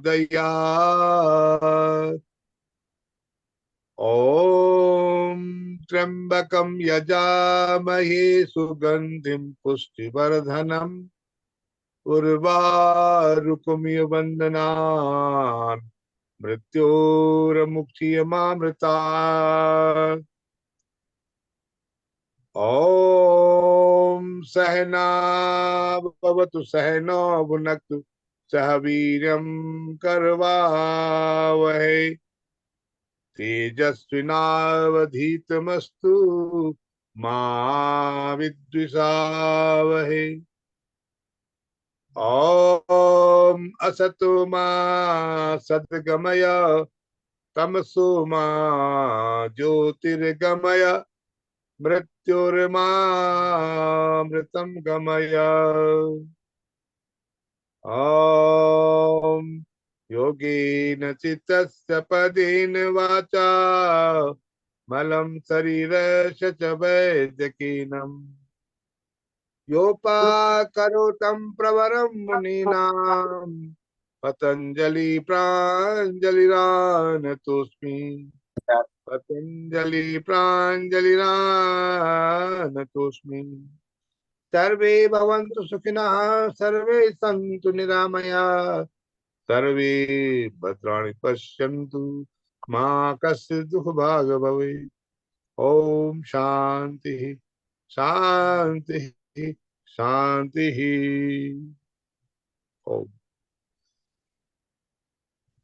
प्रचोदयात्। ॐ त्र्यंबकं यजामहे सुगंधिं पुष्टिवर्धनम् उर्वारुकमिव वन्दनान् मृत्योर्मुक्षीयमामृतात्। ॐ सहना भवतु सहनौ भुनक्तु सह वीर्यं करवावहै तेजस्विनावधीतमस्तु मा विद्विषावहै। ॐ असतो मा सद्गमय तमसो मा ज्योतिर्गमय मृत्युर्मामृतं गमय। ॐ योगेन चित्तस्य पदेन वाचा मलं शरीरस्य च वैद्यकीनम् योपाकरोतं प्रवरं मुनीनां पतंजलि प्राञ्जलिरानतोऽस्मि। पतंजलि प्राञ्जलिरानतोऽस्मि। सर्वे भवन्तु सुखिनः सर्वे सन्तु निरामयाः सर्वे भद्राणि पश्यन्तु मा कश्चित् दुःखभाग् भवेत्। ओम शांति शांति शांति। ओम।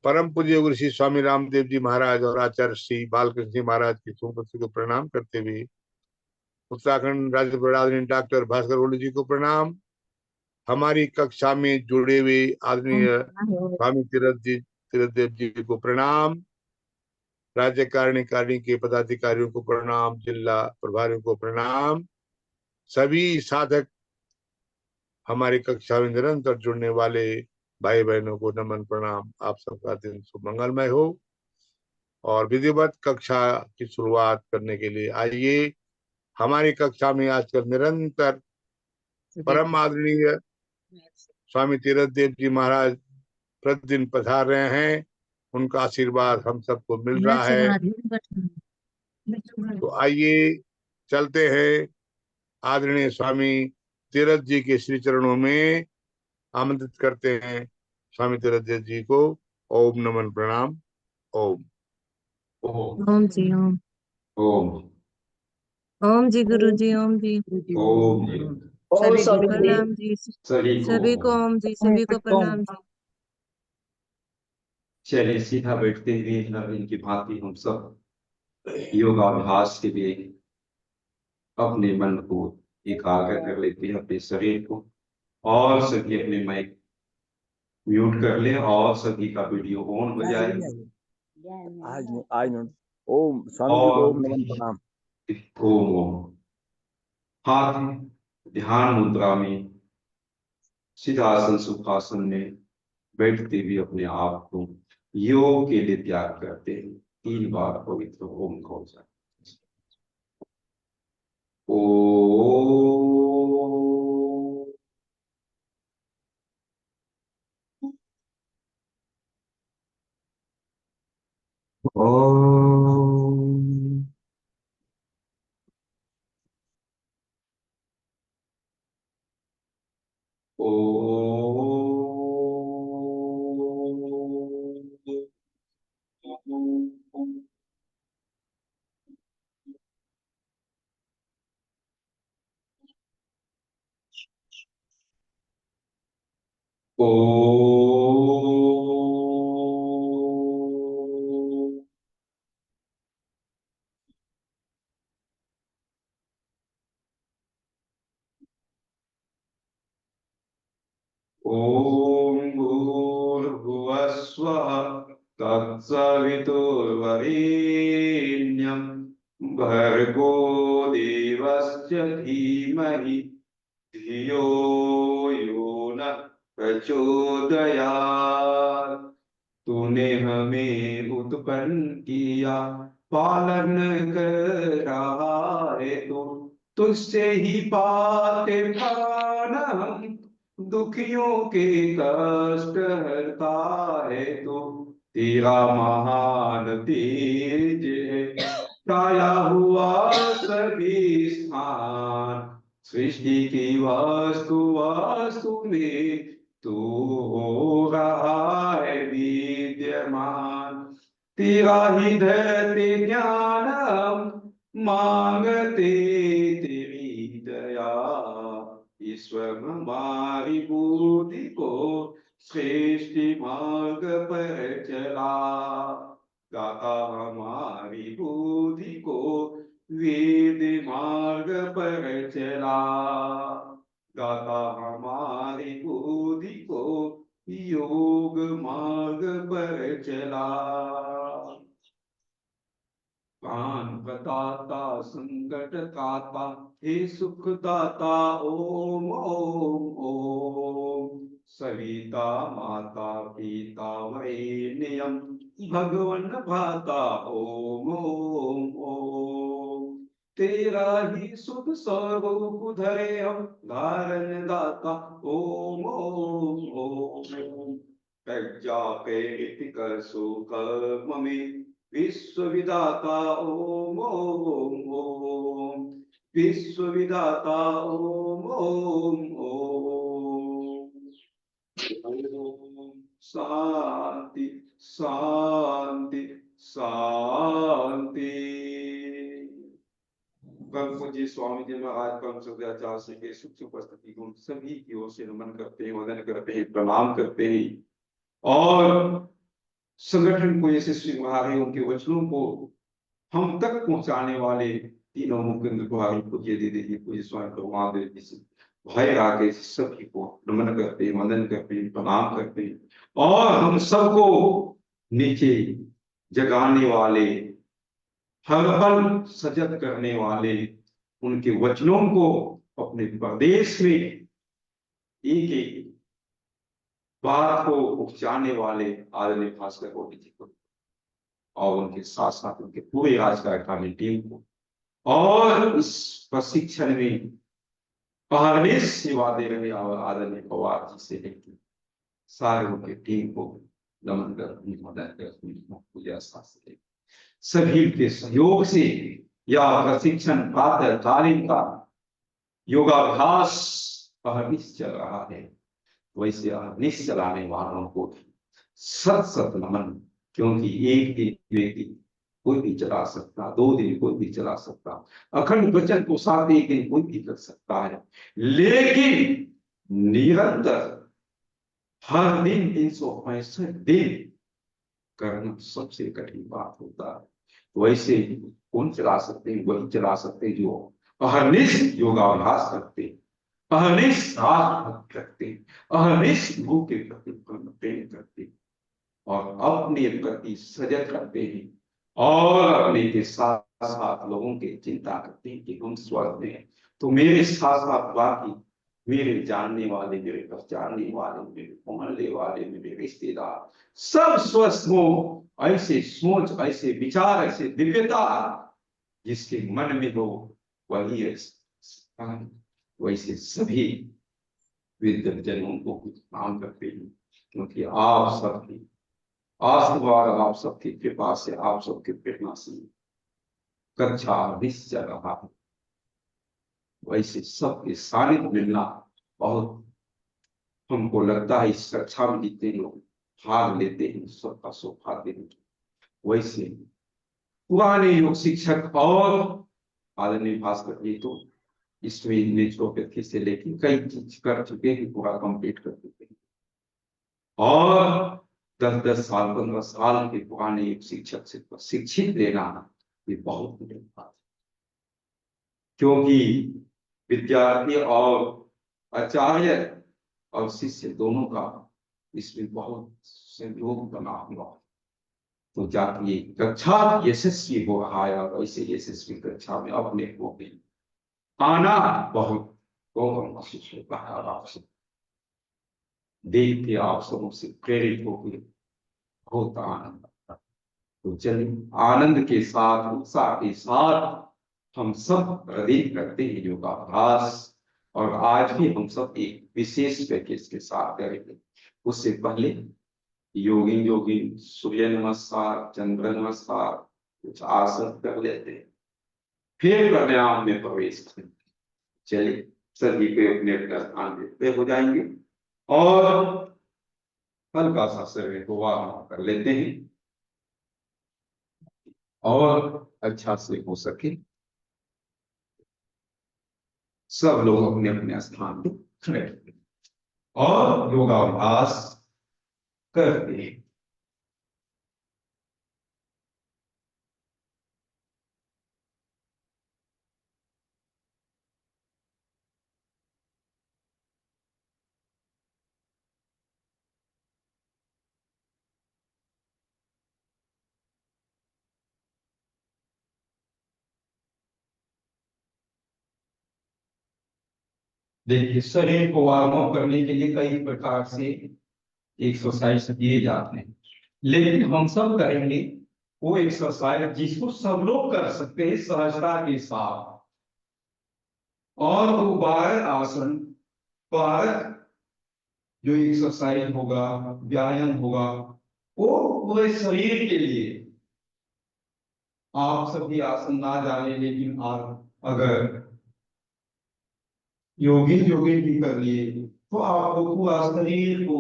परम पूज्य गुरु श्री स्वामी रामदेव जी महाराज और आचार्य श्री बालकृष्ण जी महाराज की सुमति को प्रणाम करते हुए उत्तराखंड राज्य प्रधान डॉक्टर भास्कर गोल्ड जी को प्रणाम। हमारी कक्षा में जुड़े हुए आदरणीय स्वामी तीरथ देव जी को प्रणाम। राज्य कारिणी के पदाधिकारियों को प्रणाम, जिला प्रभारियों को प्रणाम। सभी साधक हमारी कक्षा में निरंतर जुड़ने वाले भाई बहनों को नमन प्रणाम। आप सबका दिन शुभ मंगलमय हो। और विधिवत कक्षा की शुरुआत करने के लिए आइए। हमारी कक्षा में आजकल निरंतर परम आदरणीय स्वामी तीरथ देव जी महाराज प्रतिदिन पधार रहे हैं। उनका आशीर्वाद हम सबको मिल रहा है। तो आइए चलते हैं आदरणीय स्वामी तीरथ जी के श्री चरणों में आमंत्रित करते हैं स्वामी तीरथ देव जी को। ओम नमन प्रणाम। ओम ओम जी ओम। ओम ओम जी गुरु जी ओम जी। ओम सभी को प्रणाम जी। सभी को ओम जी, सभी को प्रणाम जी। चलिए सीधा बैठते हुए इनकी भांति हम सब योगाभ्यास के लिए अपने मन को एकाग्र कर लेते हैं, अपने शरीर को। और सभी अपने माइक म्यूट कर ले और सभी का वीडियो ऑन हो जाए। आज ओम स्वामी जी को ओम नमन प्रणाम। ओम। हाथ ध्यान मुद्रा में सिद्धासन सुखासन में बैठते हुए अपने आप को योग के लिए त्याग करते हैं। 3 बार पवित्र ओम का उच्चारण। ओम। ओम भूर्भुवः स्वः तत्सवितुर्वरेण्यं भर्गो देवस्य धीमहि धियो यो नः प्रचोदयात्। तूने हमें उत्पन्न किया, पालन कर रहा है तू, तुझसे ही पाते खाना हम, दुखियों के कष्ट हरता है तो तेरा महान तेज है। छाया हुआ सभी स्थान सृष्टि की वस्तु वस्तु में तू हो रहा है विद्यमान। तेरा ही धरते ज्ञान हम मांगते तेरी दया। ईश्वर हमारी बुद्धि को श्रेष्ठ मार्ग पर चला। दाता हमारी बुद्धि को वेद मार्ग पर चला। दाता हमारी बुद्धि को योग मार्ग पर चला। प्राण प्रदाता संकट काता हे सुखदाता ओम ओम ओम। सविता माता पिता वरेण्यम भगवन भ्राता ओम ओम ओम। तेरा ही शुभ स्वरूप धरे हम धारण दाता ओम ओम ओम। प्रज्ञा प्रेरित कर सुकर्म में विश्वविदाता ओम ओम ओम। विश्वविदाता ओम ओम ओम। ओम शांति शांति शांति। परम पूज्य स्वामी जी महाराज परम सदाचार्य श्री के सुख उपस्थिति को सभी की ओर से नमन करते हैं, वंदन करते हैं, प्रणाम करते हैं और संगठन को यशस्वी बना रहे उनके वचनों को हम तक पहुंचाने वाले तीनों मुकुंद कुमारी पूज्य दीदी जी, पूज्य स्वामी प्रभुदेव जी से भाई राकेश सभी को नमन करते हैं, वंदन करते हैं, प्रणाम करते हैं और हम सबको नीचे जगाने वाले, हर पल सजग करने वाले उनके वचनों को अपने प्रदेश में एक एक बात को उपजाने वाले आदरणीय भास्कर गोटी जी को और उनके साथ साथ उनके पूरे राज कार्यकारिणी टीम को और इस प्रशिक्षण में पहले सेवा दे रहे आदरणीय पवार जी से लेकर सारे उनके टीम को नमन कर पूजा शास्त्र सभी के सहयोग से यह प्रशिक्षण प्रातःकालीन का योगाभ्यास अहर्निश चल रहा है। वैसे अहर्निश चलाने वालों को सत सत नमन, क्योंकि एक दिन व्यक्ति कोई भी चला सकता, 2 दिन कोई भी चला सकता, अखंड वचन को साथ एक दिन कोई भी कर सकता है, लेकिन निरंतर हर दिन 365 दिन करना सबसे कठिन बात होता है। वैसे कौन चला सकते हैं? वही चला सकते हैं जो अहर्निश योगाभ्यास करते, अहर्निश भक्ति रखते, अहर्निश गुरु के प्रति प्रेम करते और अपने प्रति सजग करते हैं और अपने के साथ साथ लोगों की चिंता करते हैं कि हम स्वस्थ हैं तो मेरे साथ साथ बाकी मेरे जानने वाले, मेरे पहचानने वाले, मेरे मोहल्ले वाले, मेरे रिश्तेदार सब स्वस्थ हो। ऐसे सोच, ऐसे विचार, ऐसे दिव्यता जिसके मन में हो वही वैसे सभी विद्वजनों को नाम करते हैं, क्योंकि आप सबकी आशीर्वाद, आप सबकी कृपा से, आप सबकी प्रेरणा से कक्षा निश्चय रहा है। वैसे सबके सानिध्य मिलना बहुत हमको लगता है इस कक्षा में जितने लोग भाग लेते हैं सबका सौभाग्य है। वैसे पुराने योग शिक्षक और आदरणीय भास्कर जी तो इसमें नेचुरोपैथी से लेकर कई चीज कर चुके हैं, पूरा कंप्लीट कर चुके हैं और 10-10 साल 15 साल के पुराने योग शिक्षक से शिक्षित लेना ये बहुत बड़ी बात है, क्योंकि विद्यार्थी और आचार्य और शिष्य दोनों का इसमें बहुत सहयोग बना हुआ। तो जाके कक्षा यशस्वी हो रहा है और ऐसे यशस्वी कक्षा में अपने को भी आना बहुत गौरव महसूस होता है और आपसे देख के आप सबों से प्रेरित होकर बहुत आनंद आता है। तो चलिए आनंद के साथ, उत्साह के साथ हम सब प्रदीप करते हैं योगाभ्यास और आज भी हम सब एक विशेष पैकेज के साथ करेंगे। उससे पहले योगिन योगिन सूर्य नमस्कार, चंद्र नमस्कार, कुछ आसन कर लेते हैं, फिर प्राणायाम में प्रवेश करेंगे। चलिए सभी पे अपने अपने स्थान पे हो जाएंगे और हल्का सा शरीर को वार्म कर लेते हैं और अच्छा से हो सके सब लोग अपने अपने स्थान पे खड़े हैं और योगाभ्यास करते हैं। देखिए शरीर को वार्म अप करने के लिए कई प्रकार से एक्सरसाइज किए जाते हैं, लेकिन हम सब करेंगे वो एक्सरसाइज जिसको सब लोग कर सकते हैं सहजता के साथ। और वो 12 आसन, 12 जो एक्सरसाइज होगा, व्यायाम होगा, वो पूरे शरीर के लिए। आप सभी आसन ना जाने, लेकिन आप अगर योगी योगी भी कर लिए तो आपको पूरा शरीर को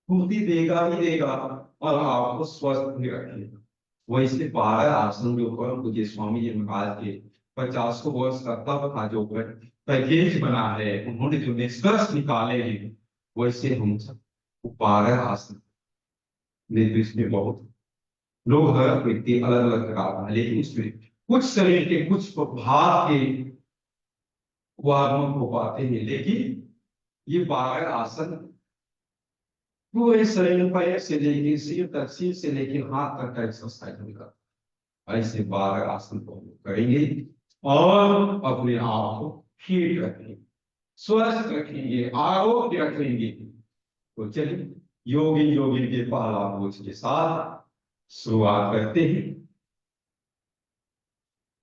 फुर्ती देगा ही देगा और आपको स्वस्थ भी रखेगा। वैसे 12 आसन जो परम पूज्य स्वामी जी महाराज के 50 वर्ष का तप था, जो पैकेज बना है, उन्होंने जो निष्कर्ष निकाले हैं, वैसे हम सब 12 आसन निर्दिष्ट में बहुत लोग हर व्यक्ति अलग अलग प्रकार है, लेकिन उसमें कुछ शरीर के कुछ भाग के वार्म हो पाते हैं, लेकिन ये 12 आसन पूरे शरीर, पैर से लेकर सिर तक, सिर से लेकर हाथ तक का एक्सरसाइज होगा। ऐसे 12 आसन को करेंगे और अपने आप को फिट रखेंगे, स्वस्थ रखेंगे, आरोग्य रखेंगे। तो चलिए योगी योगी के पहला बोझ के साथ शुरुआत करते हैं।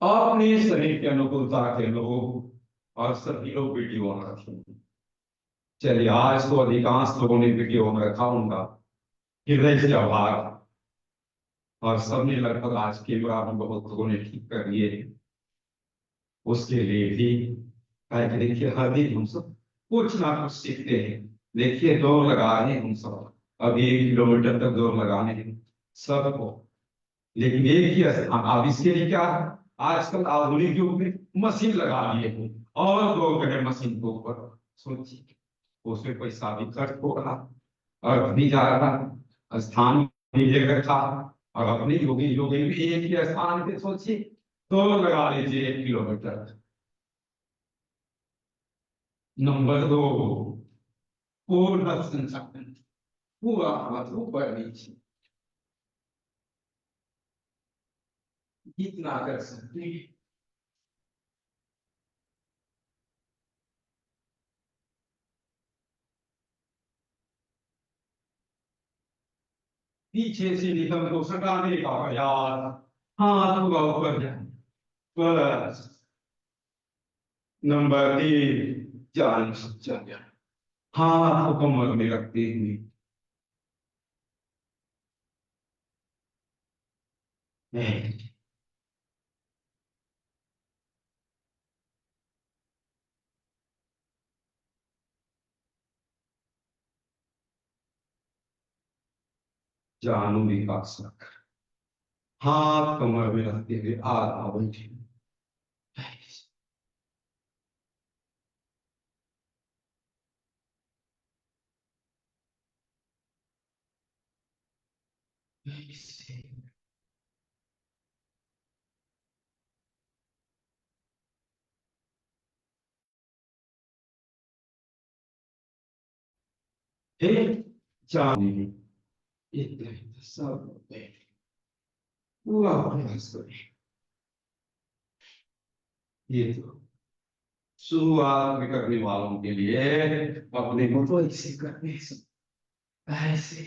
अपने शरीर के अनुकूलता के लोग और सभी लोग वीडियो में रखेंगे। चलिए आज तो अधिकांश लोगों ने वीडियो में रखा, उनका हृदय से आभार। और सबने लगभग आज के बाद बहुत लोगों ने ठीक कर लिए, उसके लिए भी देखिए हर दिन हम सब कुछ ना कुछ सीखते हैं। देखिए दौड़ लगा रहे हैं हम सब, अभी 1 किलोमीटर तक दौड़ लगाने हैं सबको, लेकिन एक ही स्थान। अब इसके लिए क्या है, आजकल आधुनिक युग में मशीन लगा लिए हैं और दौड़ रहे मशीन के ऊपर। सोचिए उसमें पैसा भी खर्च हो रहा और भी जा रहा, स्थान भी ले रखा, और अपने योगी योगी भी एक ही स्थान पे सोचिए दौड़ लगा लीजिए 1 किलोमीटर। नंबर 2, पूर्ण संचालन, पूरा हाथ ऊपर नीचे कितना कर सकते हैं। पीछे से निकल को सटाने का प्रयास, हाथ पूरा ऊपर जाए बस। नंबर 3, जान चल, हाथ को कमर में रखते हुए जानू विकास रख, हाथ कमर में रखते हुए आधा बैठे। जानू इतने सब बैठ पूरा प्रयास करें। ये तो शुरुआत में करने वालों के लिए अपने को तो ऐसे करने से, ऐसे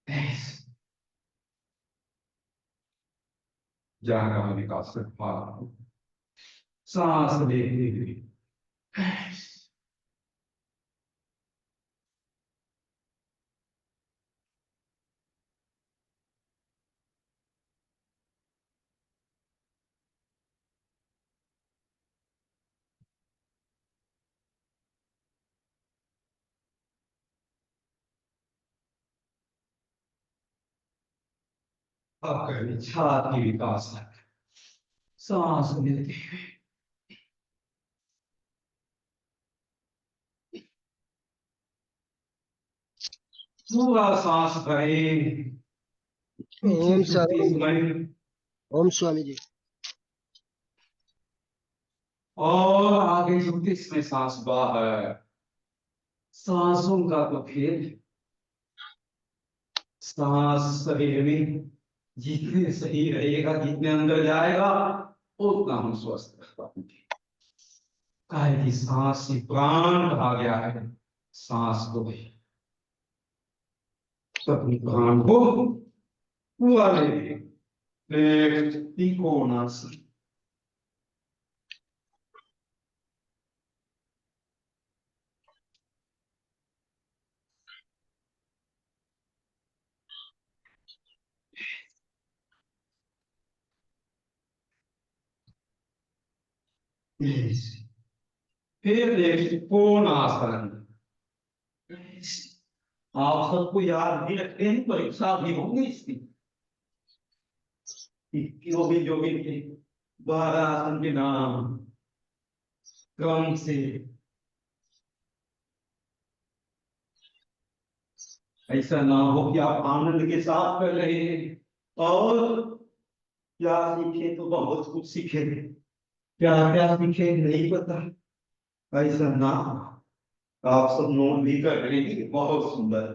ऐसे जांघ का विकास कर पा रहा हूं। सांस लेते हुए अब करें छाती विकास कर सांस लेते हुए पूरा सांस भरें। ओम सुखती समय ओम स्वामी जी। और आगे सुखती समय सांस बाहर। सांसों का तो खेल, सांस शरीर में जितने सही रहेगा, जितने अंदर जाएगा उतना हम स्वस्थ रह पाएंगे। काहे की सांस से प्राण कहा गया है, सांस को भी अपनी प्राण को पूरा ले। त्रिकोणासन फिर एक कोणासन। आप सबको याद भी रखते हैं, परीक्षा भी होंगी इसकी। जो भी थे 12 आसन के नाम क्रम से ऐसा ना हो कि आप आनंद के साथ कर रहे हैं और क्या सीखे तो बहुत कुछ सीखे, क्या क्या सीखे नहीं पता। ऐसा ना हो। आप सब नोट भी कर रहे हैं, बहुत सुंदर।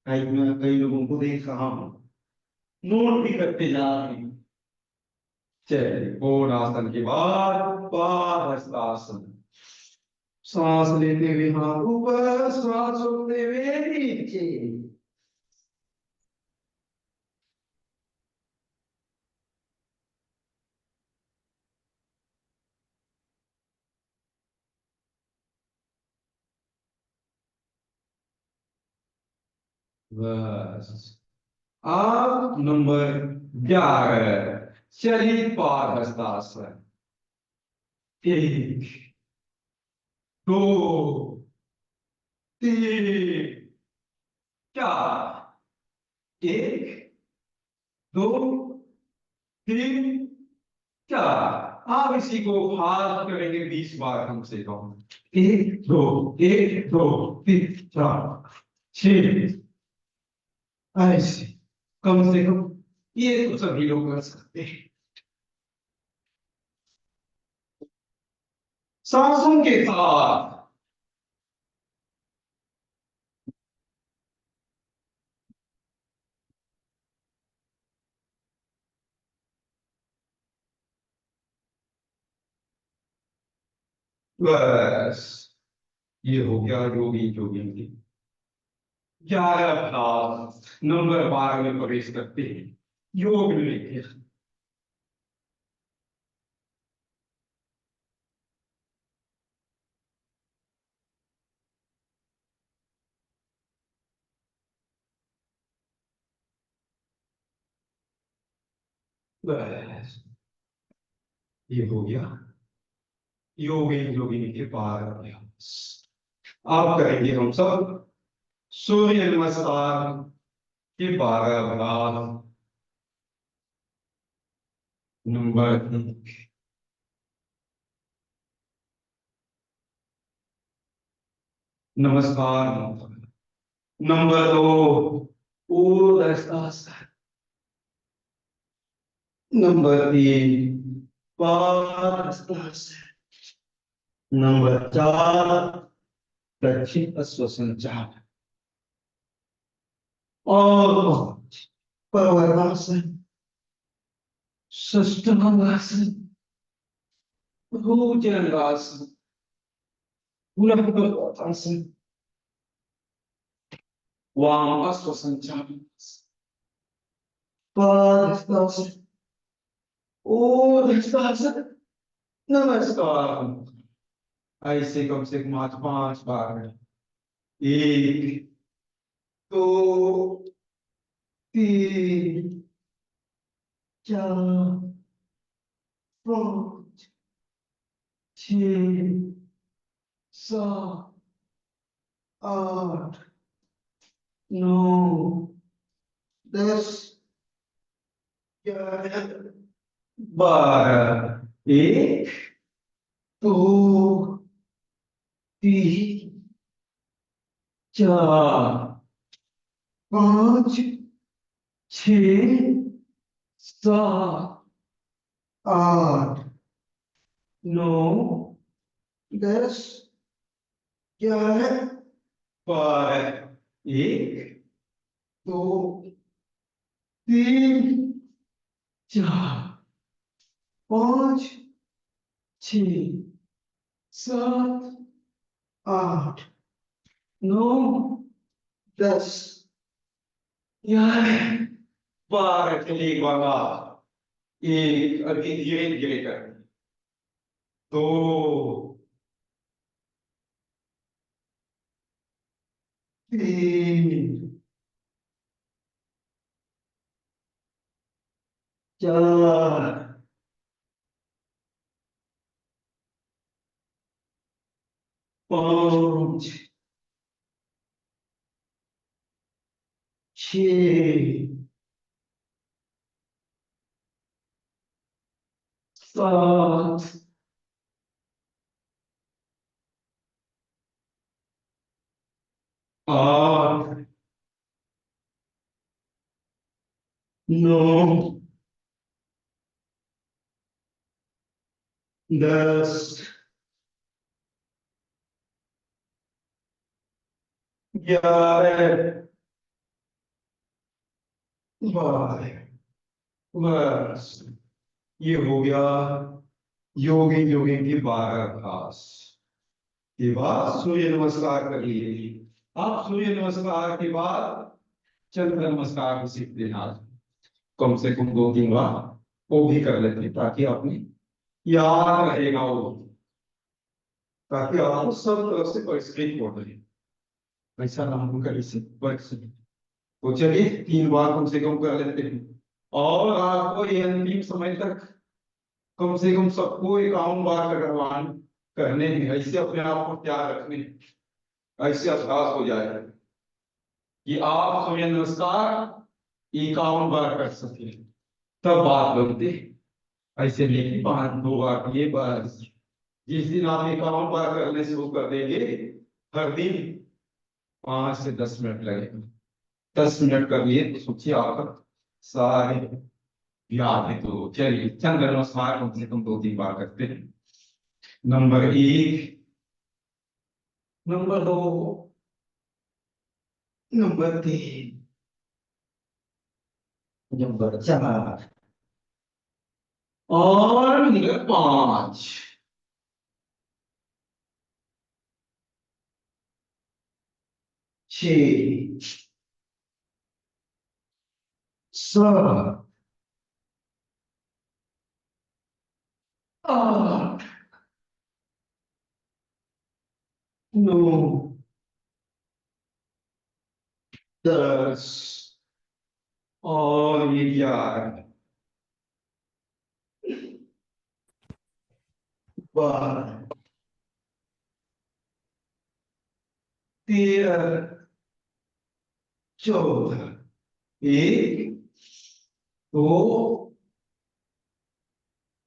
कई लोगों को देख रहा हूं नोट भी करते जा रहे हैं। चलिए कोणासन के बाद पादहस्तासन। सांस लेते हुए हाथ ऊपर, सांस छोड़ते हुए नीचे। बस अब नंबर 11 शरीर पादहस्तासन। 1 2 3 4। 1 2 3 4। आप इसी को हाथ करेंगे 20 बार हमसे तो। 1 2 1 2 3 4 6। ऐसे कम से कम ये तो सभी लोग कर सकते हैं। सांसों के साथ बस ये हो गया योगी जोगिंग की 11 अभ्यास। नंबर 12 में प्रवेश करते हैं योग लेके। बस ये हो गया योगी जोगिंग के 12 अभ्यास। आप करेंगे हम सब सूर्य नमस्कार के 12 अभ्यास। नंबर 1 नमस्कार। नंबर 2 ऊर्ध्वश्वासन। नंबर 3 पादहस्तासन। नंबर 4 दक्षिण अश्वसंचार। और पर्वतासन, षष्ठांगासन, भुजंगासन, पुनर्वतासन, वाम अश्वसंचार, पादहस्तासन, ओ नमस्कार। नमस्कार। ऐसे कम से कम आज 5 बार। 1 2 3 4 5 6 7 8 9 10 11 12। 1 2 3 4 5 6 7 8 9 10 11 12। 1 2 3 4 5 6 7 8 9 10 11 12। चलिए बाबा। 1 अभी धीरे धीरे कर। 2 3 4 5 6 7 8 9 10 11 12। बस ये हो गया योगिंग योगिंग की 12 अभ्यास के बाद सूर्य नमस्कार कर लिए। आप सूर्य नमस्कार के बाद चंद्र नमस्कार भी सीखते हैं। आज कम से कम 2-3 बार वो भी कर लेते हैं ताकि आपने याद रहेगा वो, ताकि आपको सब तरफ से परिष्कृत हो रहे। ऐसा नाम कर इसे परिष्कृत। तो चलिए 3 बार कम से कम कर लेते हैं और आपको ये अंतिम समय तक कम से कम सबको 51 बार करने हैं। ऐसे अपने आप को तैयार रखने, ऐसे अभ्यास हो जाएगा कि आप सूर्य नमस्कार 51 बार कर सके, तब बात बनती। ऐसे नहीं 5-2 बार ये बस। जिस दिन आप 51 बार करने शुरू कर देंगे, हर दिन 5 से 10 मिनट लगेगा। 10 मिनट कर लिए तो सोचिए आपका सारे याद है। तो चलिए चंद्र नमस्कार कम से कम 2-3 बार करते हैं। नंबर 1, नंबर 2, नंबर 3, नंबर 4 और नंबर 5। 6 7 8 9 10 और 11 12 13 14। 1 2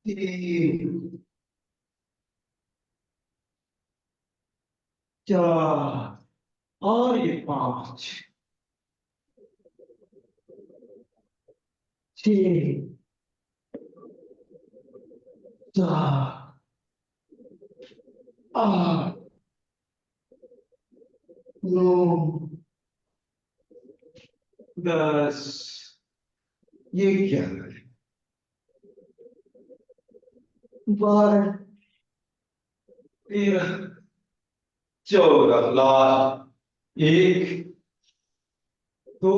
3 4 और ये 5 6 7 8 9 10। ये क्या है? 12 13 14। लास्ट 1 2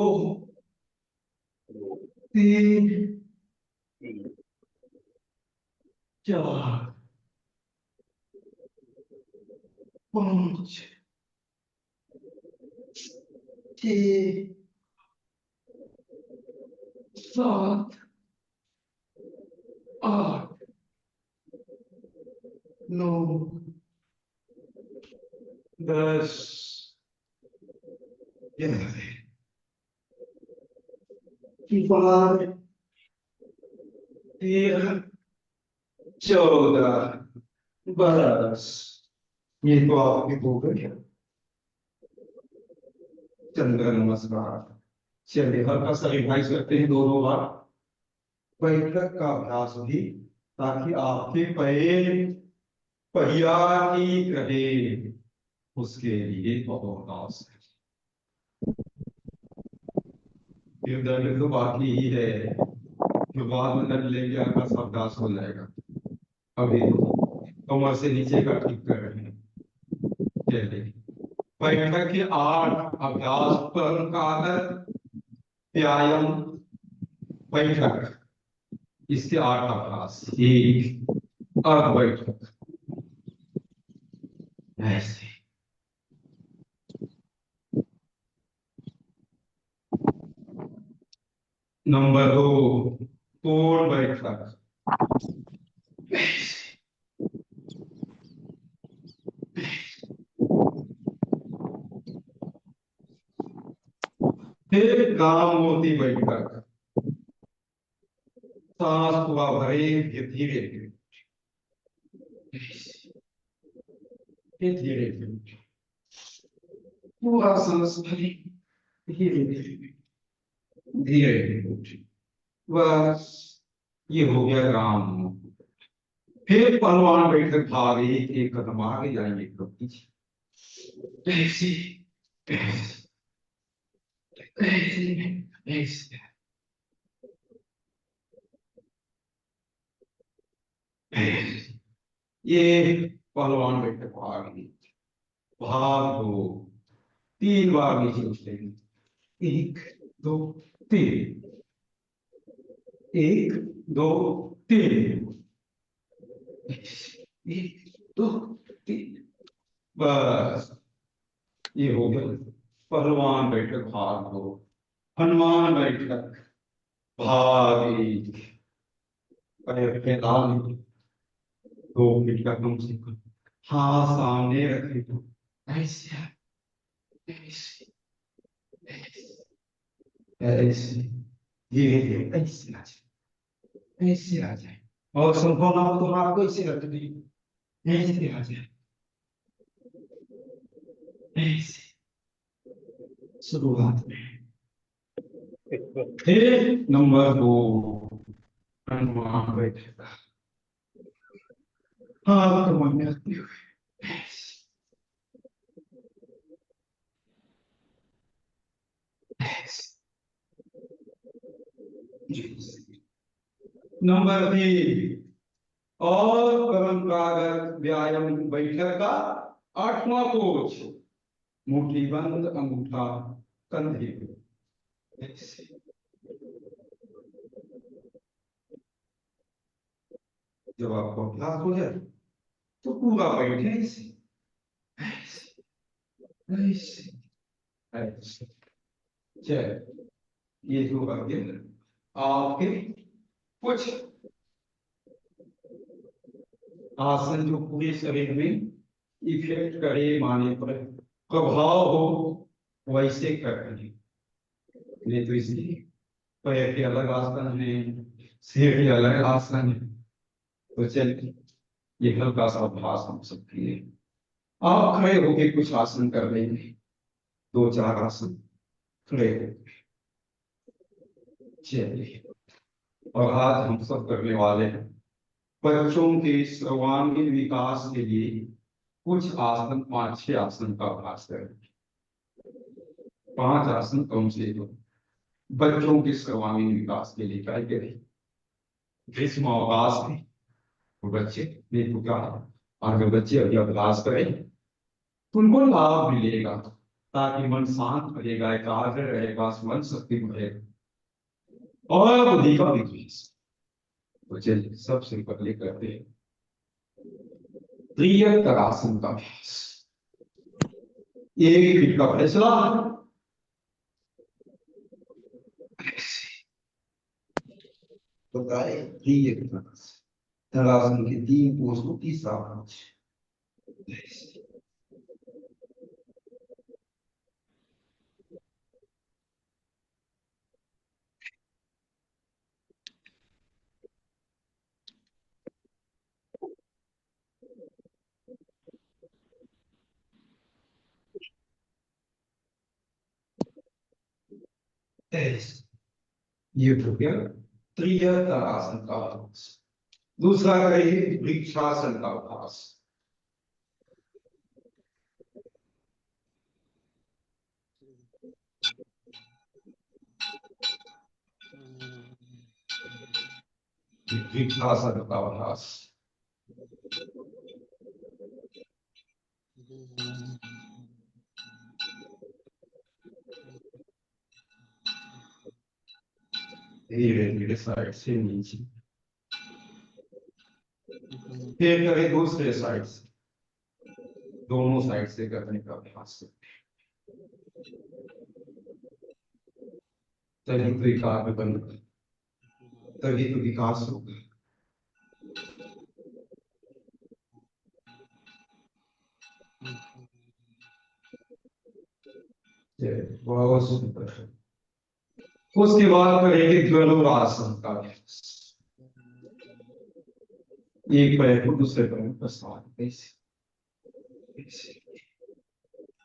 3 4 5 6 7 8 9 10 11 12 13 14 बस ये तो आपके हो गए। चंद्र नमस्कार। चलिए हल्का सा रिवाइज करते हैं दोनों बार बैठक का अभ्यास भी, ताकि आपके पैर पहिया की रहे, उसके लिए बहुत आवश्यक है। दंड तो बाकी ही है, जो बाद में दंड लेंगे आपका सब अभ्यास हो जाएगा। अभी कमर से नीचे का ठीक कर रहे हैं। चलिए बैठक के 8 अभ्यास पर कागज व्यायाम बैठक, इसके 8 अभ्यास। 1 अर्ध बैठक, ऐसे 2 पूर्ण बैठक, फिर गांव मोती बैठक, सांस हुआ भरे धीरे धीरे धीरे पूरा सांस भरे धीरे धीरे धीरे। बस ये हो गया गांव। फिर पहलवान बैठक, भाग एक कदम आगे जाएंगे, एक कदम पीछे, ऐसे ऐसे ऐसे ये पहलवान बैठक भाग 2 3 बार नीचे उछलेंगे। 1 2 3 1 2 3 1 2 3। बस ये हो गया पहलवान बैठक भाग 2। हनुमान बैठक भाग 1, पैर फैला 2 मिनट का कम से कम, हाथ सामने रखे तो ऐसे ऐसे ऐसे धीरे धीरे ऐसे आ जाए और संभव ना हो तो हाथ को ऐसे रख दीजिए, ऐसे आ जाए ऐसे शुरुआत में। फिर नंबर 2 हनुमान बैठक, हाथ को मन में रखते हुए ऐसे नंबर 3 और परंपरागत व्यायाम बैठक का 8वां कोच, मुट्ठी बंद, अंगूठा कंधे पे ऐसे। जब आपको अभ्यास हो जाए तो पूरा बैठे ऐसे ऐसे ऐसे ऐसे। चल ये जो आपके कुछ आसन जो पूरे शरीर में इफेक्ट करे, माने पर प्रभाव हो, वैसे करें। नहीं तो इसलिए पैर के अलग आसन है, सिर के अलग आसन है। तो चलिए ये हल्का सा अभ्यास हम सबके लिए। आप खड़े होके कुछ आसन कर लेंगे, 2-4 आसन खड़े होके। चलिए और आज हम सब करने वाले हैं बच्चों के सर्वांगीण विकास के लिए कुछ आसन, 5-6 आसन का अभ्यास करेंगे। 5 आसन कम से कम बच्चों के सर्वांगीण विकास के लिए ट्राई करें। ग्रीष्म अवकाश में बच्चे नहीं तो क्या, अगर बच्चे अभी अभ्यास करें तो उनको लाभ मिलेगा, ताकि मन शांत रहेगा, एकाग्र रहेगा, स्मरण शक्ति बढ़ेगा और बुद्धि का विकास। तो चलिए सबसे पहले करते हैं त्रियत्तरासन का अभ्यास। 1 फीट का फैसला, बताए त्रियत्तरासन। धरासन के 3 कोष को तीसरा पांच। ये हो गया त्रियत्तरासन का अभ्यास। दूसरा करिए वृक्षासन का अभ्यास। वृक्षासन का अभ्यास। धीरे धीरे साइड से नीचे, फिर करें दूसरे साइड से, दोनों साइड से करने का अभ्यास। तभी तो विकार में बनेगा, तभी तो विकास होगा। बहुत सुंदर। उसके बाद करेंगे धनुरासन का अभ्यास। एक पैर को दूसरे पैर पर साथ ऐसे,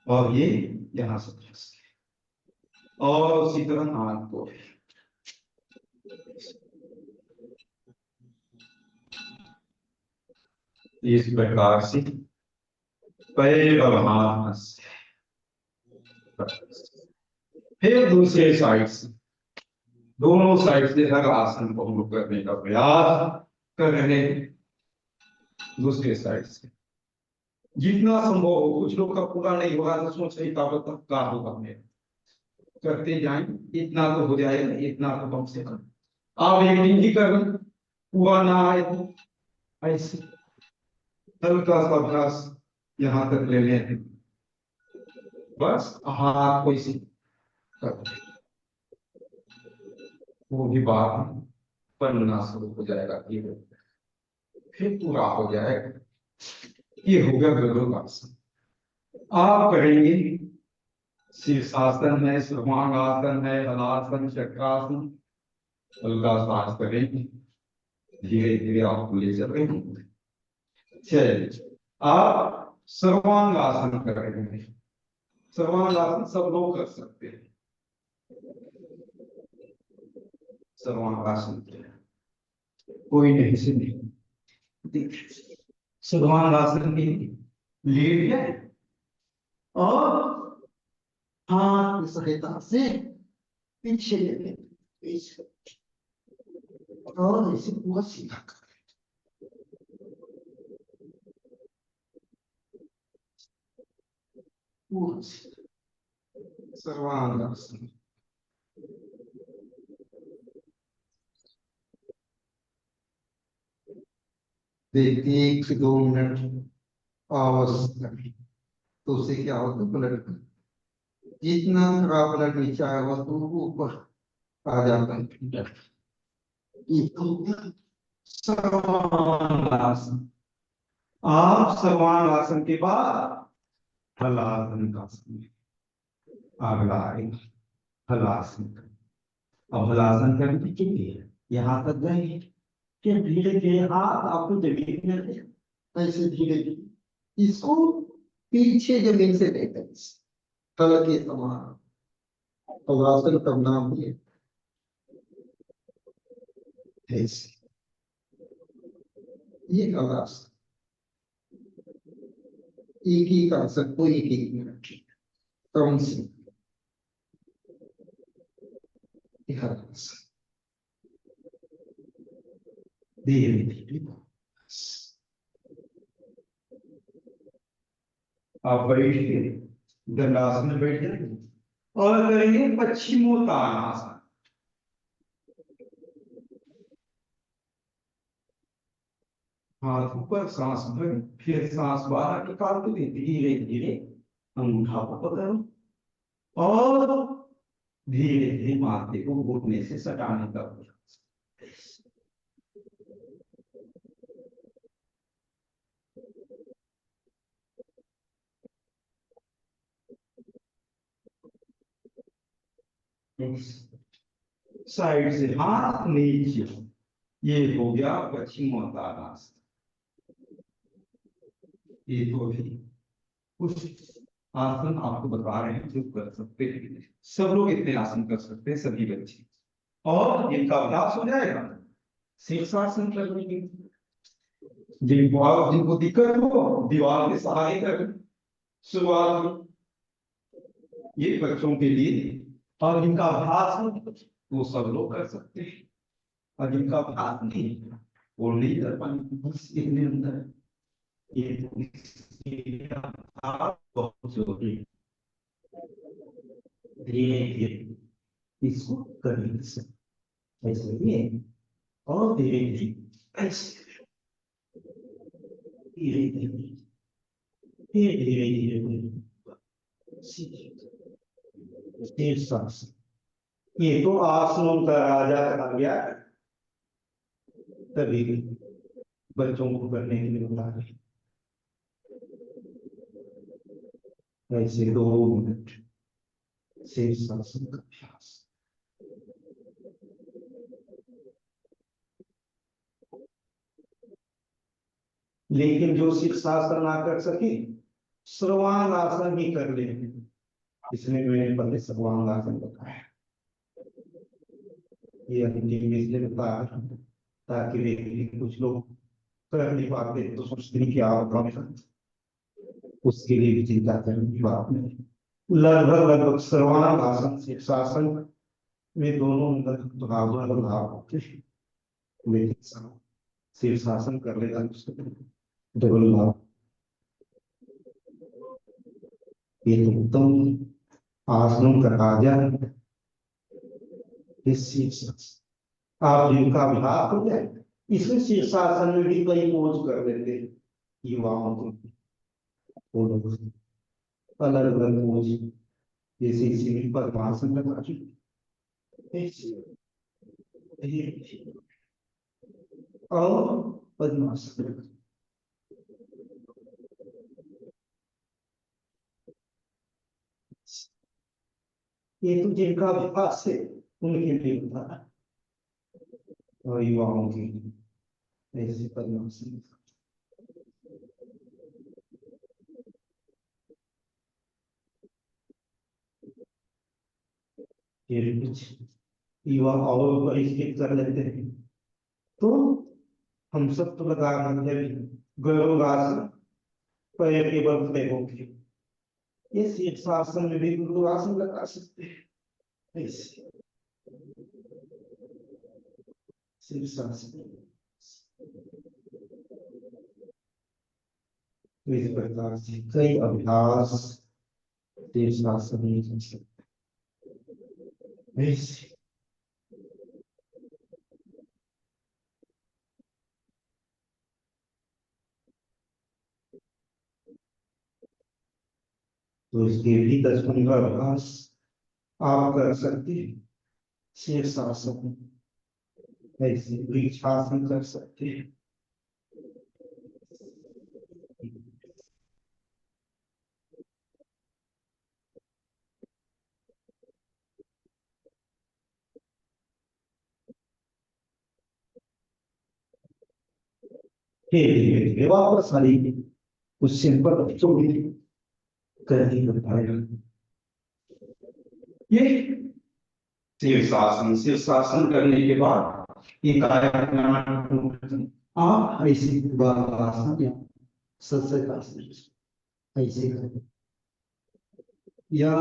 और ये यहां से और उसी तरह हाथ को इस प्रकार से पैर और हाथ से। फिर दूसरे साइड से, दोनों साइड से हर आसन को हम लोग करने का प्रयास कर रहे हैं। दूसरे साइड से जितना संभव हो, कुछ लोग का पूरा नहीं होगा तो सोच रही ताकत का होगा, मेरे करते जाएं, इतना तो हो जाएगा, इतना तो कम से कम आप एक दिन ही कर, पूरा ना आए तो ऐसे हल्का सा अभ्यास यहां तक ले लें, बस हाथ को इसी कर, वो भी बात बनना शुरू हो जाएगा, फिर पूरा हो जाएगा। ये हो गया गरुड़ासन। आप करेंगे शीर्षासन है, सर्वांगासन है, हलासन, चक्रासन, हल्का सांस करेंगे, धीरे धीरे आप ले चलेंगे। चलिए आप सर्वांगासन करेंगे। सर्वांगासन सब लोग कर सकते हैं। सर्वांगासन कोई नहीं से नहीं, सर्वांगासन की लेट जाए और हाथ की सहायता से पीछे ले लें और इसे पूरा सीधा कर, पूरा सीधा सर्वांगासन। देखिए 1 से 2 मिनट आवश्यक, तो उससे क्या होता है, ब्लड जितना खराब ब्लड नीचे आएगा तो ऊपर आ जाता है। सर्वांगासन। आप सर्वांगासन के बाद हलासन का अगला आएगा हलासन। अब हलासन करने के लिए यहाँ तक गए, फिर धीरे धीरे हाथ आपको जमीन में रखे, ऐसे धीरे धीरे इसको पीछे जमीन से लेकर तल के समान हलासन करना भी ऐसे। ये हलासन एक ही कर सकते, एक मिनट कम से धीरे धीरे आप बैठिए, दंडासन में बैठ जाएंगे और करेंगे पश्चिमोत्तानासन। हाथ ऊपर, सांस भर, फिर सांस बाहर निकालते हुए धीरे धीरे अंगूठा को पकड़ो और धीरे धीरे माथे को घुटने से सटाने का प्रयास। साइड से हाथ नीचे, ये हो गया पश्चिमोत्तानासन। ये तो भी कुछ आसन आपको बता रहे हैं जो कर सकते हैं, सब लोग इतने आसन कर सकते हैं, सभी बच्चे, और इनका अभ्यास हो जाएगा शीर्षासन करने की। जिनको दिक्कत हो दीवार के सहारे कर शुरुआत में, ये बच्चों के लिए, और जिनका अभ्यास हो वो सब लोग कर सकते हैं, और जिनका अभ्यास नहीं वो नहीं कर पाएंगे। बस इतने अंदर ये बहुत जरूरी, धीरे धीरे इसको करने से ऐसे ही, और धीरे धीरे ऐसे, धीरे धीरे धीरे धीरे शीर्षासन। ये तो आसनों का राजा कहा गया, तभी बच्चों को करने के लिए बता रहे। ऐसे 2 मिनट शीर्षासन का अभ्यास। लेकिन जो शीर्षासन ना कर सके सर्वांगासन ही कर ले, इसलिए मैंने पहले सर्वांगासन बताया। ये अंतिम इसलिए बताया ताकि व्यक्ति, कुछ लोग कर नहीं पाते तो सोचते हैं कि आप, उसके लिए भी चिंता करने की बात नहीं। लगभग सर्वांगासन शीर्षासन वे दोनों बराबर भाव होते हैं, लेकिन शीर्षासन कर लेगा डबल भाव। ये उत्तम आसनों का राजा इस शीर्षासन। आप जिनका अभ्यास हो जाए, इसमें शीर्षासन में भी कई पोज कर लेते हैं युवाओं को, अलग अलग पोज, जैसे इसी पद्मासन लगा और पद्मासन। ये तो जिनका अभ्यास है उनके लिए बता, और युवाओं के लिए ऐसे पद्मासन। कुछ युवा और परिष्कृत कर लेते हैं, तो हम सब तो लगा गरुड़ासन, पैर के बल खड़े होके, ये शीर्षासन में भी गरुड़ासन लगा सकते हैं। ऐसे शीर्षासन इस प्रकार से कई अभ्यास शीर्षासन में कर सकते हैं। तो इसके भी 10-15 अभ्यास आप कर सकते हैं। शीर्षासन, ऐसे वृक्षासन कर सकते हैं। धीरे धीरे वापस आएगी उस सिंपल बच्चों भी करने को बताया। ये शीर्षासन, शीर्षासन करने के बाद ये आप ऐसे आसन या सत्संगासन ऐसे करें, या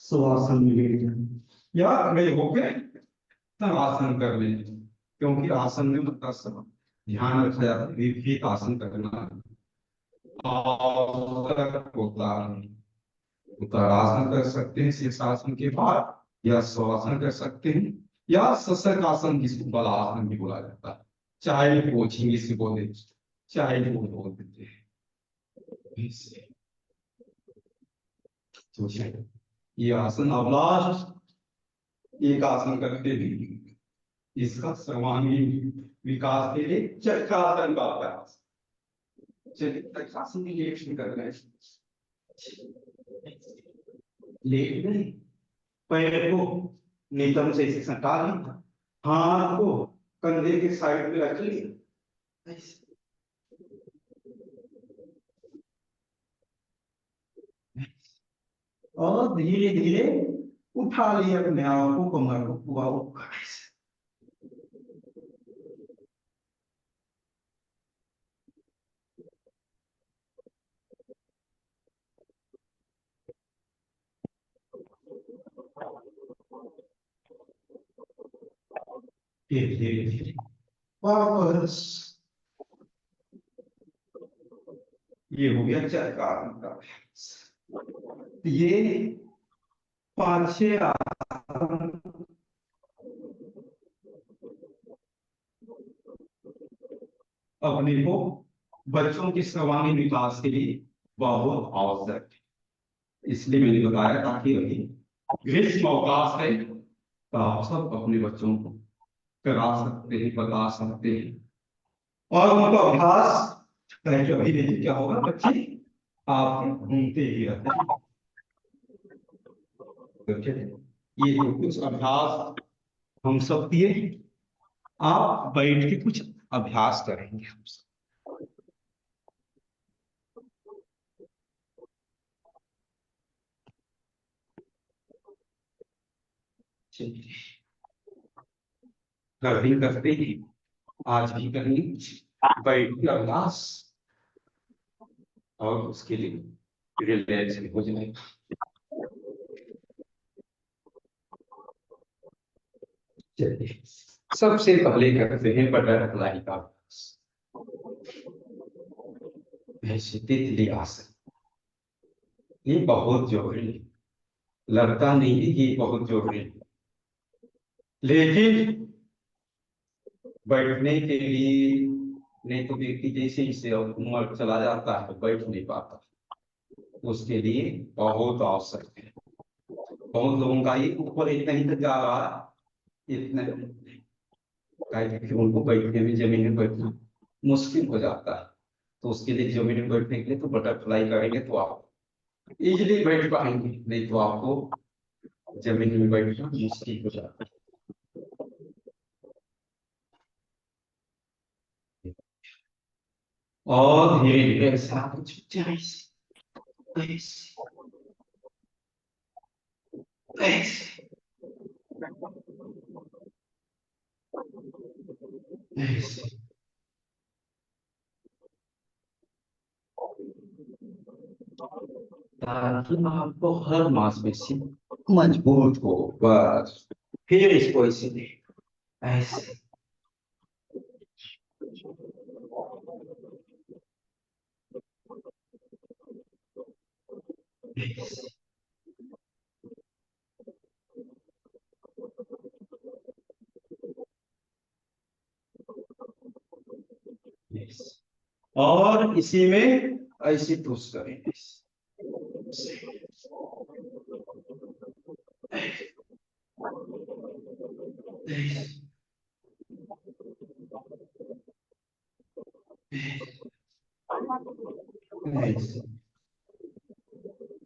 सुवासन में लेट जाए, या खड़े होकर तब आसन कर लें, क्योंकि आसन में मतलब सब ध्यान रखा जाता है विपरीत आसन करना। उत्तरासन कर सकते हैं शीर्षासन के बाद, या स्वासन कर सकते हैं, या सशक आसन जिसको बलासन भी बोला जाता है, चाइल्ड पोज इंग्लिश में बोल देते, चाइल्ड पोज बोल देते हैं ऐसे। तो ये आसन अब लास्ट एक आसन करते हैं, इसका सर्वांगीण विकास के लिए चक्रासन का अभ्यास। चलिए चक्रासन की लेट कर रहे हैं, लेट नहीं, पैर को नितंब से ऐसे सटा लिया, हाथ को कंधे के साइड में रख लिया ऐसे। और धीरे धीरे उठा लिया अपने आप को, कमर को पूरा ऊपर ऐसे। धीरे धीरे धीरे वापस, ये हो गया चक्रासन का अभ्यास। ये 5-6 आसन अपने को बच्चों के सर्वांगीण विकास के लिए बहुत आवश्यक है। इसलिए मैंने बताया ताकि अभी ग्रीष्म अवकाश है तो आप सब अपने बच्चों को करा सकते हैं, बता सकते हैं और उनका अभ्यास पहले अभी देखिए क्या होगा, बच्चे आप घूमते ही रहते हैं। ये जो कुछ अभ्यास हम सब किए, आप बैठ के कुछ अभ्यास करेंगे हम सब। चलिए कल भी करते हैं, आज भी करेंगे बैठ के अभ्यास, और उसके लिए रिलैक्स हो जाएगा। चलिए सबसे पहले करते हैं बटरफ्लाई का अभ्यास, ऐसे तितली आसन। ये बहुत जरूरी है, लगता नहीं है कि ये बहुत जरूरी है, लेकिन बैठने के लिए नहीं तो व्यक्ति जैसे ही उम्र चला जाता है बैठ नहीं पाता, उसके लिए बहुत आवश्यक है। बहुत लोगों का ये ऊपर इतना ही तक जा रहा है, इतना क्योंकि उनको बैठने में जमीन में बैठना मुश्किल हो जाता है, तो उसके लिए जमीन में बैठने के लिए तो बटरफ्लाई करेंगे तो आप इजीली बैठ पाएंगे, नहीं तो आपको जमीन में बैठना मुश्किल हो जाता है। और धीरे धीरे ताकि आपको हर मांसपेशी मजबूत हो, बस फिर इसको इसीलिए ऐसे और इसी में ऐसे पुश करेंगे।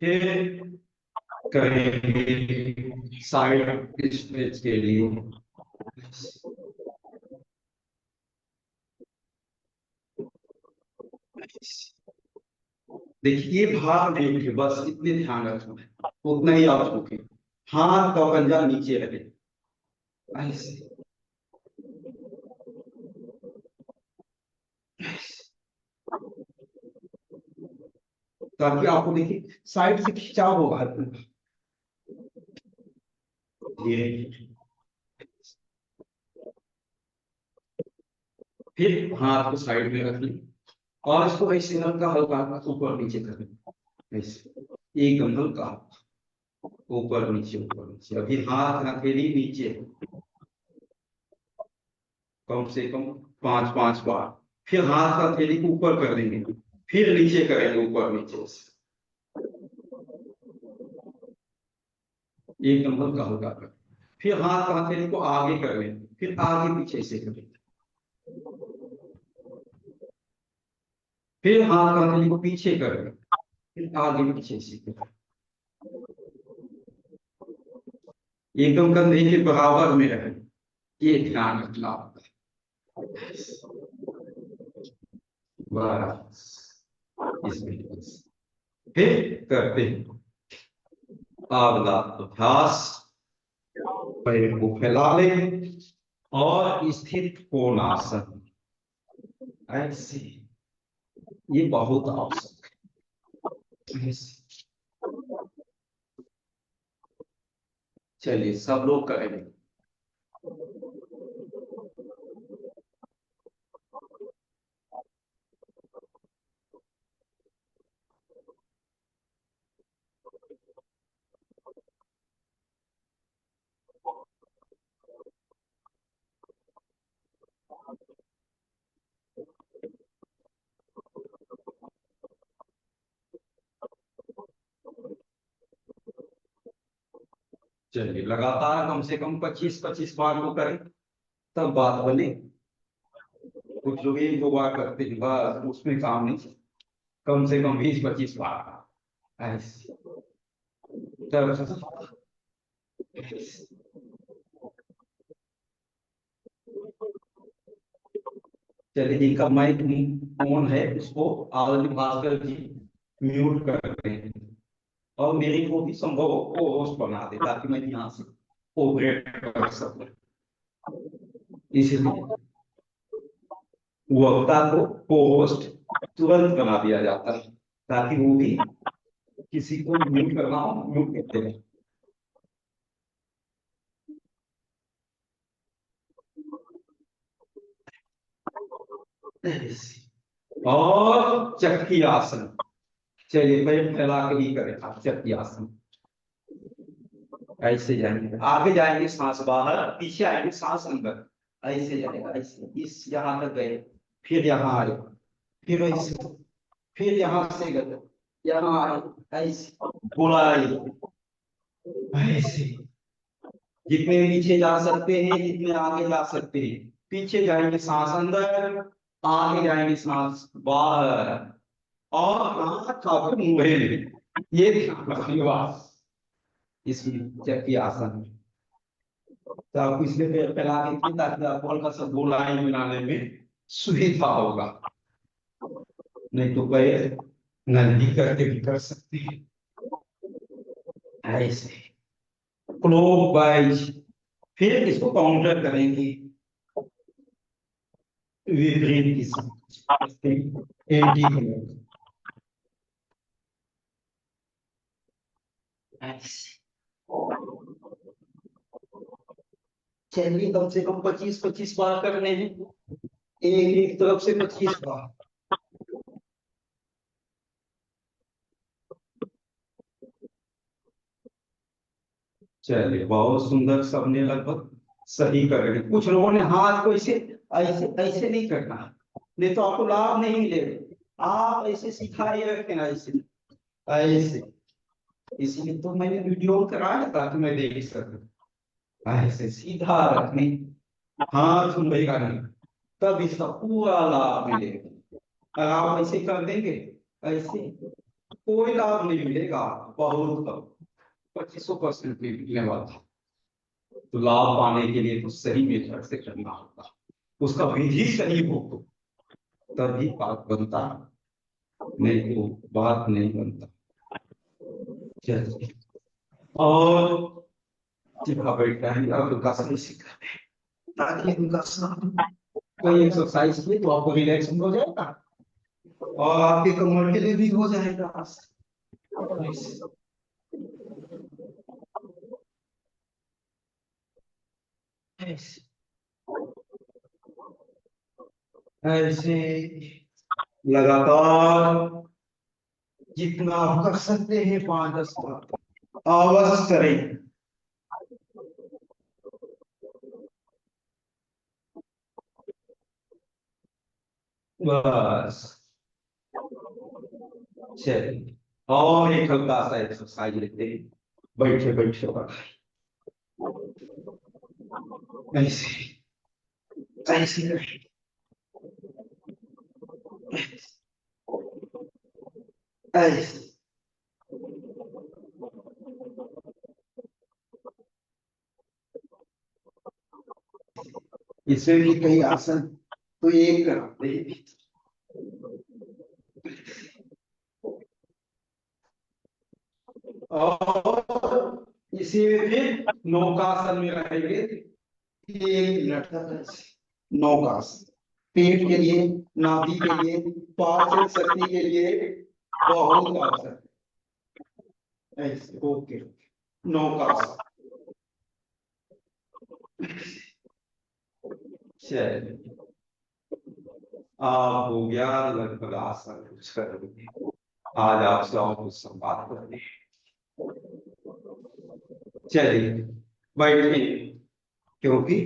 फिर करेंगे साइड स्ट्रेच के लिए, देखिए भाग नहीं, बस इतने ध्यान रखना, उतना ही आप झुके, हाथ का पंजा नीचे रहे ऐसे, ताकि आपको देखिए साइड से खिंचाव होगा। फिर हाथ को साइड में रख ली और इसको ऐसे हल्का हल्का ऊपर नीचे करें, ऐसे एकदम हल्का ऊपर नीचे ऊपर नीचे। अभी हाथ हथेली नीचे, कम से कम 5-5 बार। फिर हाथ का हथेली को ऊपर कर देंगे, फिर नीचे करेंगे, ऊपर नीचे से। एक नंबर का हल्का कर, फिर हाथ का हथेली को आगे कर लेंगे, फिर आगे पीछे से करेंगे, फिर हाथ का हथेली को पीछे करेंगे, फिर आगे पीछे से करेंगे। एकदम कंधे के बराबर में रहे, ये ध्यान रखना होगा। बस इसमें फिर करते हैं अगला अभ्यास। पैर को फैला लें और स्थिर कोणासन, ऐसे। ये बहुत आवश्यक है। ऐसे। चलिए सब लोग करेंगे। चलिए लगातार कम से कम 25-25 बार को करें, तब बात बने। कुछ लोग 1-2 बार करते हैं, बस उसमें काम नहीं। कम से कम 20-25 बार ऐसे। चलिए जिनका माइक ऑन है उसको आदरणीय भास्कर जी म्यूट करते हैं, और मेरी को भी संभव हो को होस्ट बना दे, ताकि मैं यहाँ से ऑपरेट कर सकूं। इसलिए वक्ता को को होस्ट तुरंत बना दिया जाता है, ताकि वो भी किसी को म्यूट करना हो म्यूट करते हैं। और चक्की आसन, चलिए पैर फैला के ही करें आप चक्की आसन। ऐसे जाएंगे, आगे जाएंगे सांस बाहर, पीछे आएंगे सांस अंदर, ऐसे जाएगा, ऐसे इस यहाँ तक गए, फिर यहाँ आए, फिर ऐसे, फिर यहाँ से गए, यहाँ आए, ऐसे बुलाए, ऐसे। जितने नीचे जा सकते हैं, जितने आगे जा सकते हैं, पीछे जाएंगे सांस अंदर, आगे जाएंगे सांस बाहर, और हाथ का मुंह में, ये ध्यान रखिएगा इसमें चक्की आसन। तो आपको इसलिए पैर फैला के, ताकि आपको हल्का सा 2 लाइन बनाने में सुविधा होगा। नहीं तो पैर नंदी करके भी कर सकते हैं ऐसे क्लॉकवाइज। फिर इसको काउंटर करेंगे विपरीत दिशा, एंटी ऐसे। चलिए कम से कम 25-25 बार करने हैं, एक तरफ से 25 बार। चलिए बहुत सुंदर, सबने लगभग सही कर रहे हैं। कुछ लोगों ने हाथ को ऐसे ऐसे ऐसे नहीं करना, नहीं तो आपको लाभ नहीं मिलेगा। आप ऐसे सिखाए रखें, ऐसे ऐसे। इसलिए तो मैंने वीडियो कराया ताकि मैं देख सकूं। ऐसे सीधा रखने, हाथ मुड़ेगा नहीं, तब इसका पूरा लाभ मिलेगा। अगर आप ऐसे कर देंगे, ऐसे कोई लाभ नहीं मिलेगा, बहुत कम, 25% भी मिलने वाला। तो लाभ पाने के लिए तो सही मेथड से करना होगा, उसका विधि सही हो तभी बात बनता, नहीं तो बात नहीं बनता। चलिए, और चिपका बैठा है, अब उनका सही सीखा है, ताकि उनका कोई एक्सरसाइज किए तो आपको रिलैक्स हो जाएगा, और आपके कमर के लिए भी हो जाएगा। ऐसे लगातार जितना आप कर सकते हैं 5-10 बार अवश्य करें। बस। चलिए, और एक हल्का सा एक्सरसाइज लेते हैं। बैठे बैठे ऐसे ऐसे ऐसे। इसमें भी कई आसन तो ये करते हैं। और इसी में फिर नौकासन में रहेंगे 1 मिनट तक ऐसे। नौकासन पेट के लिए, नाभि के लिए, पाचन शक्ति के लिए बहुत आसन ऐसे। ओके, नौकासन। चलिए, आप हो गया लगभग आसन कुछ करेंगे। आज आपसे और कुछ संवाद करेंगे। चलिए बैठिए, क्योंकि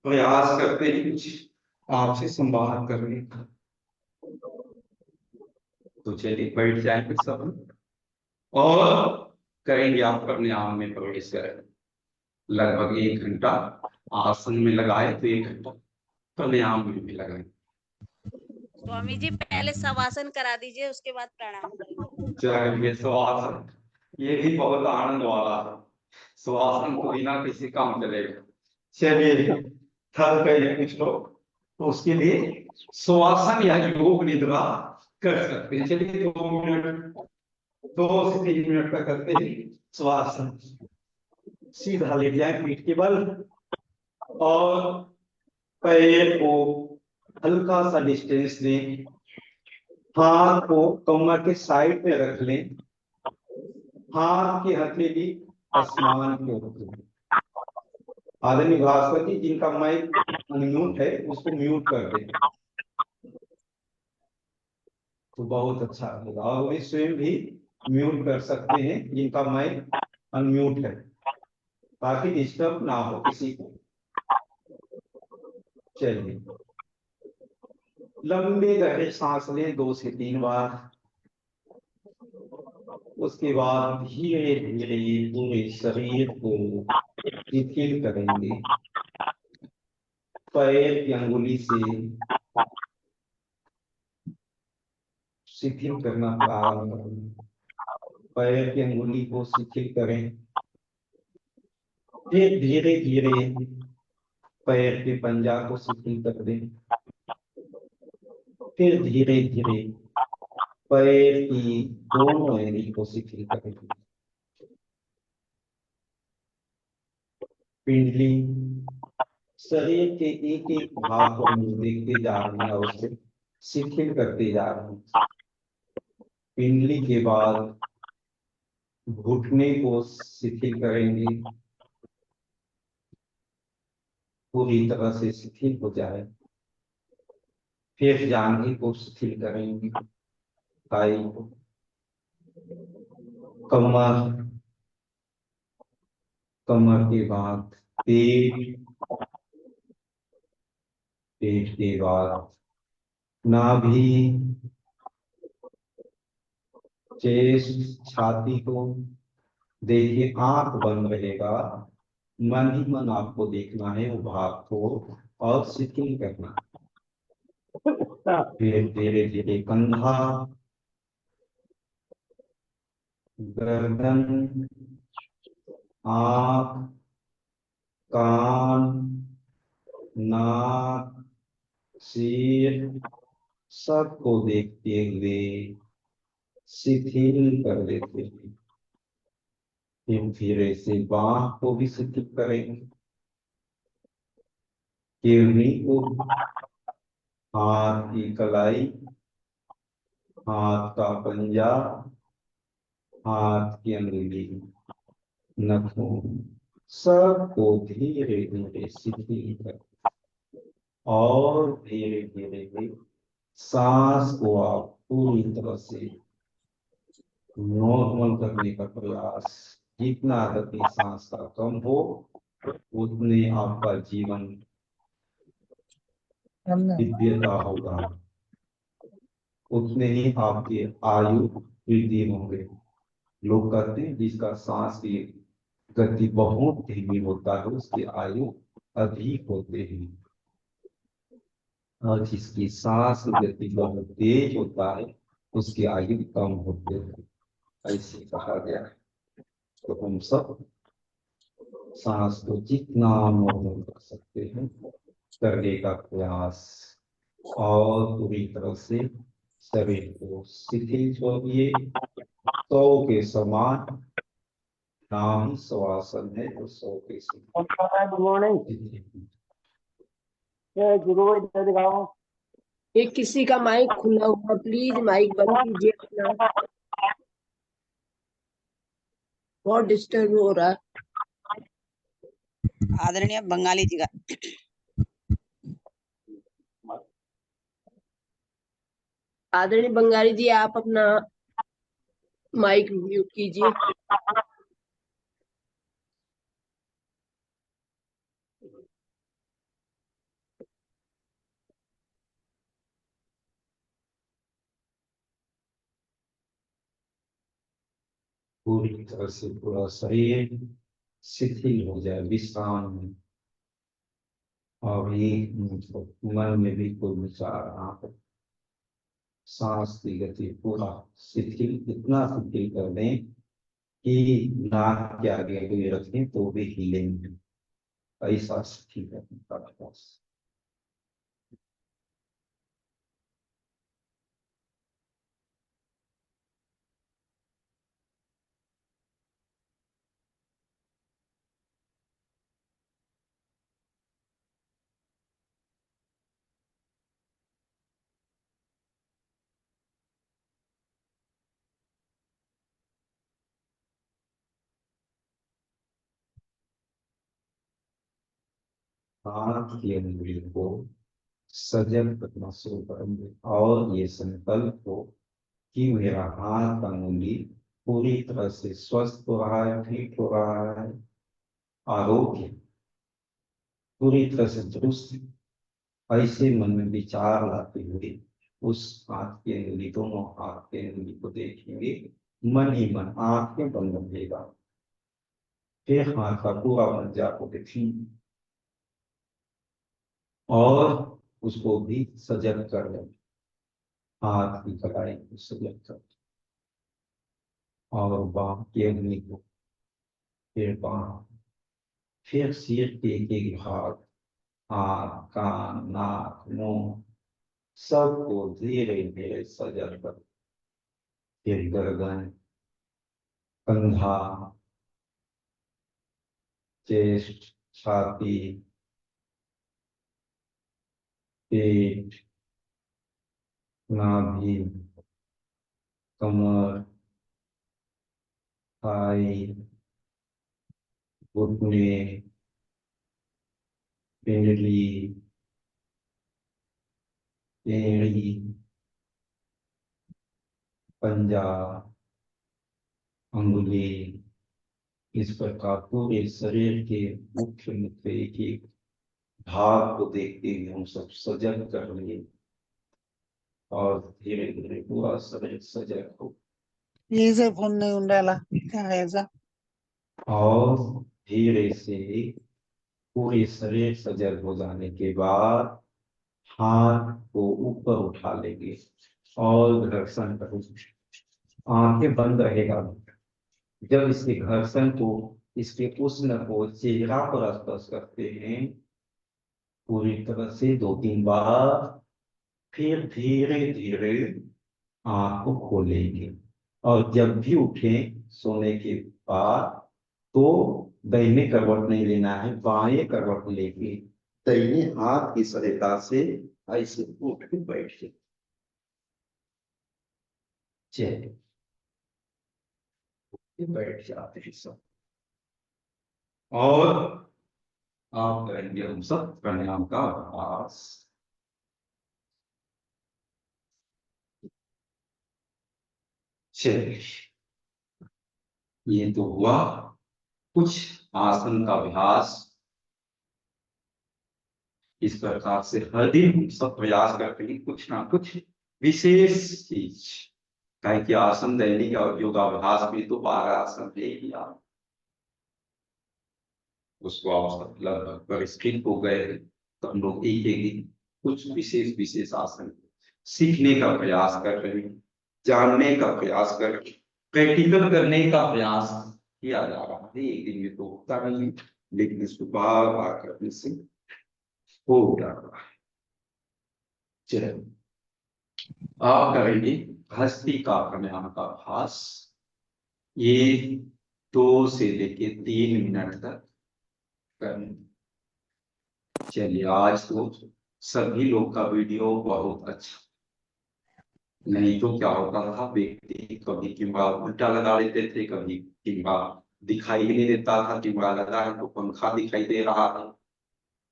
प्रयास करते हैं कुछ आपसे संवाद करने का। तो चलिए बैठ जाए फिर सब, और करेंगे आप प्राणायाम में प्रवेश करें। लगभग 1 घंटा आसन में लगाए तो 1 घंटा प्राणायाम में भी लगाए। स्वामी जी पहले शवासन करा दीजिए, उसके बाद प्रणाम करेंगे। चलिए सुहासन, ये भी बहुत आनंद वाला है। सुहासन को बिना किसी काम चलेगा। चलिए, थक गए कुछ लोग, तो उसके लिए सुहासन या योग निद्रा कर सकते हैं। चलिए 2 मिनट, 2 से 3 मिनट का करते हैं सुहासन। सीधा लेट जाए पीठ के बल, और पैर को हल्का सा डिस्टेंस दें। हाथ को कमर के साइड में रख लें। हाथ की हथेली आसमान के ऊपर। आदमी भास्पति जिनका माइक अनम्यूट है उसको म्यूट कर दें तो बहुत अच्छा होगा। और वही स्वयं भी म्यूट कर सकते हैं जिनका माइक अनम्यूट है, ताकि डिस्टर्ब ना हो किसी को। चलिए, लंबे गहरे सांस लें 2 से 3 बार। उसके बाद धीरे धीरे पूरे शरीर को शिथिल करेंगे। पैर की अंगुली से शिथिल करना प्रारंभ करें। पैर की अंगुली को शिथिल करें। फिर धीरे धीरे पैर के पंजा को शिथिल कर दें। फिर धीरे धीरे पैर की दोनों एड़ी को शिथिल करें। पिंडली, शरीर के एक एक भाग को देखते जा रहे हैं और उसे शिथिल करते जा रहे हैं। पिंडली के बाद घुटने को शिथिल करेंगे, पूरी तरह से शिथिल हो जाए। फिर जांघी को शिथिल करेंगे, थाई को, कमर, कमर के बाद पेट, पेट के बाद नाभि, चेस्ट, छाती को देखिए। आंख बंद रहेगा, मन ही मन आपको देखना है वो भाग को और शिथिल करना। फिर धीरे धीरे कंधा, गर्दन, आंख, कान, नाक, सिर, सबको देखते हुए शिथिल कर देते हैं। फिर धीरे से बाह को भी शिथिल करेंगे, किडनी को, हाथ की कलाई, हाथ का पंजा, हाथ की अंगुली, नखों, सबको धीरे धीरे शिथिल कर, और धीरे धीरे सांस को आप पूरी तरह से नॉर्मल करने का प्रयास। जितना गति सांस का कम हो उतने आपका जीवन दिव्यता होगा। उतने ही आपकी आयु वृद्धि होंगे। लोग कहते हैं जिसका सांस की गति बहुत धीमी होता है उसकी आयु अधिक होते हैं, और जिसकी सांस की गति बहुत तेज होता है उसकी आयु कम होते हैं, ऐसे कहा गया है। तो हम सब सांस को जितना नॉर्मल कर सकते हैं करने का प्रयास, और पूरी तरह से शरीर को शिथिल छोड़िए। 100 के समान नाम श्वासन है तो 100 के समान गुड मॉर्निंग। शिथिल। ये किसी का माइक खुला हुआ, प्लीज माइक बंद कीजिए अपना, बहुत डिस्टर्ब हो रहा है। आदरणीय बंगाली जी का आदरणीय बंगाली जी, आप अपना माइक म्यूट कीजिए। पूरी तरह से पूरा शरीर शिथिल हो जाए विश्राम में, और एक मन में भी कोई विचार ना हो। सांस की गति पूरा शिथिल, इतना शिथिल कर दें कि नाक के आगे अगर रखें तो भी हिलेंगे, ऐसा शिथिल करने का प्रयास। हाथ की अंगुली को सजग करना शुरू करेंगे, और ये संकल्प हो कि मेरा हाथ का अंगुली पूरी तरह से स्वस्थ हो रहा है, ठीक हो रहा है, आरोग्य पूरी तरह से दुरुस्त। ऐसे मन में विचार लाते हुए उस हाथ की अंगुली, दोनों हाथ की अंगुली को देखेंगे, मन ही मन आंखें बंद रखेगा, फिर हाथ का पूरा पंजा को देखेंगे और उसको भी सजग कर लें, हाथ की कलाई को सजग कर, और बाह की अंगुली को, फिर बाह, फिर सिर के एक भाग, आँख, कान, नाक, मुंह सबको धीरे धीरे सजग कर, फिर गर्दन, कंधा, चेस्ट, छाती, पेट, नाभि, कमर, थाई, घुटने, पिंडली, एड़ी, पंजा, अंगुली, इस प्रकार पूरे शरीर के मुख्य मुख्य एक एक भाग को देखते हुए हम सब सजग कर लिए, और धीरे धीरे पूरा शरीर सजग हो, ये से फोन नहीं उड़ रहा क्या है ऐसा। और धीरे से पूरे शरीर सजग हो जाने के बाद हाथ को ऊपर उठा लेंगे और घर्षण करेंगे। आंखें बंद रहेगा। जब इसके घर्षण को, इसके उष्ण को चेहरा पर स्पर्श करते हैं पूरी तरह से 2-3 बार, फिर धीरे धीरे आंख को खोलेंगे, और जब भी उठें सोने के बाद तो दाहिने करवट नहीं लेना है, बाएं करवट लेके दाहिने हाथ की सहायता से ऐसे उठ के बैठ के चलिए बैठ जाते हैं सब, और आप करेंगे हम सब प्राणायाम का अभ्यास। चलिए, ये तो हुआ कुछ आसन का अभ्यास। इस प्रकार से हर दिन हम सब प्रयास करते हैं कुछ ना कुछ विशेष चीज कहे कि आसन दैनिक और योगाभ्यास में तो 12 आसन है ही आप उसको आप सब लगभग परिष्कृत हो गए। तो हम लोग एक एक दिन कुछ विशेष आसन सीखने का प्रयास कर रहे हैं, जानने का प्रयास कर रहे हैं, प्रैक्टिकल करने का प्रयास किया जा रहा है। एक दिन में तो होता नहीं, लेकिन इसको बार बार करने से हो जा रहा है। चलिए आप करेंगे भस्त्रिका प्राणायाम का अभ्यास। ये 2 से लेके 3 मिनट तक करेंगे। चलिए आज तो सभी लोग का वीडियो बहुत अच्छा, नहीं तो क्या होता था व्यक्ति कभी किंवा उल्टा लगा लेते थे, कभी किंवा दिखाई ही नहीं देता था, किंवा लगा है तो पंखा दिखाई दे रहा है।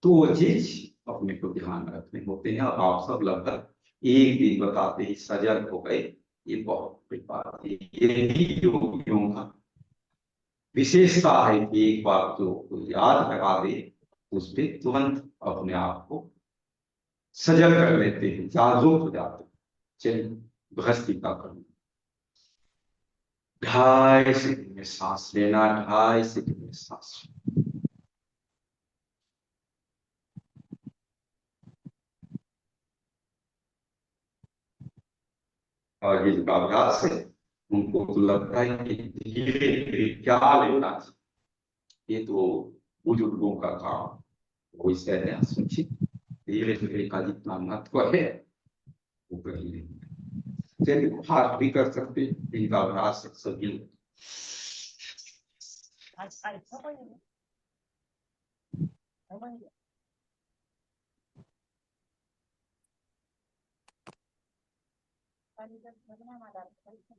तो वो चीज अपने को ध्यान रखने होते हैं। और आप सब लगभग एक दिन बताते ही सजग हो गए, ये बहुत बड़ी बात है। यही योगियों का विशेषता है कि एक बार जो याद लगा दे उस पर तुरंत अपने आप को सजग कर लेते हैं, जागरूक हो जाते हैं। चलिए भस्त्रिका करना। 2.5 सेकंड में सांस लेना, 2.5 सेकंड में सांस और ये अभ्यास है उनको तो लगता है कि धीरे धीरे क्या लेना चाहिए, ये तो बुजुर्गों का काम, कोई सहना सोचिए धीरे धीरे का जितना महत्व है वो कहीं चलिए हाथ भी कर सकते हैं इनका अभ्यास सभी।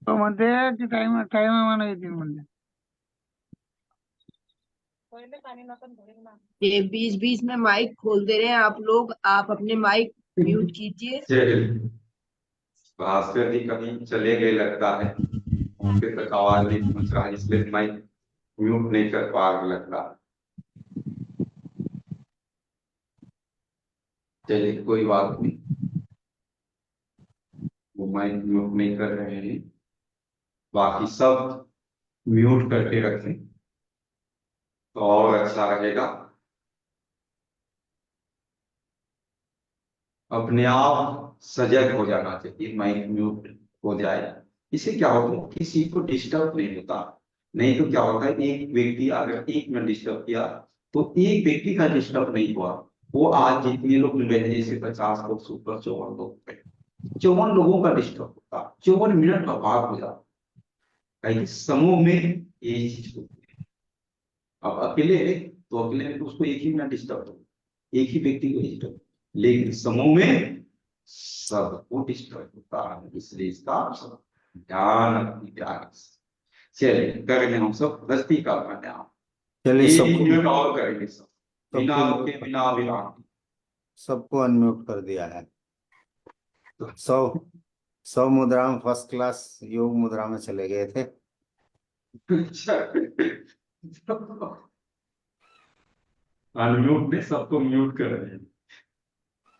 तो म्हणते की टाइम येतील म्हणजे ये बीच बीच में माइक खोल दे रहे हैं आप लोग, आप अपने माइक म्यूट कीजिए। चलिए भास्कर जी कहीं चले गए लगता है, उनके तक आवाज नहीं पहुंच रहा है, इसलिए मैं म्यूट नहीं कर पा रहा लगता। चलिए कोई बात नहीं, वो माइक म्यूट नहीं कर रहे हैं, बाकी सब म्यूट करके रखें तो और अच्छा रहेगा। अपने आप सजग हो जाना चाहिए, माइक म्यूट हो जाए, इससे क्या होता है किसी को डिस्टर्ब नहीं होता। नहीं तो क्या होता है एक व्यक्ति अगर 1 मिनट डिस्टर्ब किया तो एक व्यक्ति का डिस्टर्ब नहीं हुआ, वो आज जितने लोग मिले हैं जैसे 50 लोग सुपर 54 लोग थे, 54 लोगों का डिस्टर्ब होता, 54 मिनट का भाग हो जाता। कहीं समूह में ये चीज होती है। अब अकेले तो अकेले में तो उसको 1 ही मिनट डिस्टर्ब हो, एक ही व्यक्ति को डिस्टर्ब, लेकिन समूह में सबको डिस्टर्ब होता है, इसलिए इसका ध्यान रखना। चलिए करेंगे हम सब भस्त्रिका प्राणायाम। चलिए एक सबको मिनट और करेंगे सब बिना रुके बिना विराम। सबको अनम्यूट कर दिया है। तो 100 मुद्रा में फर्स्ट क्लास योग मुद्रा में चले गए थे। अनम्यूट ने सबको म्यूट कर रहे हैं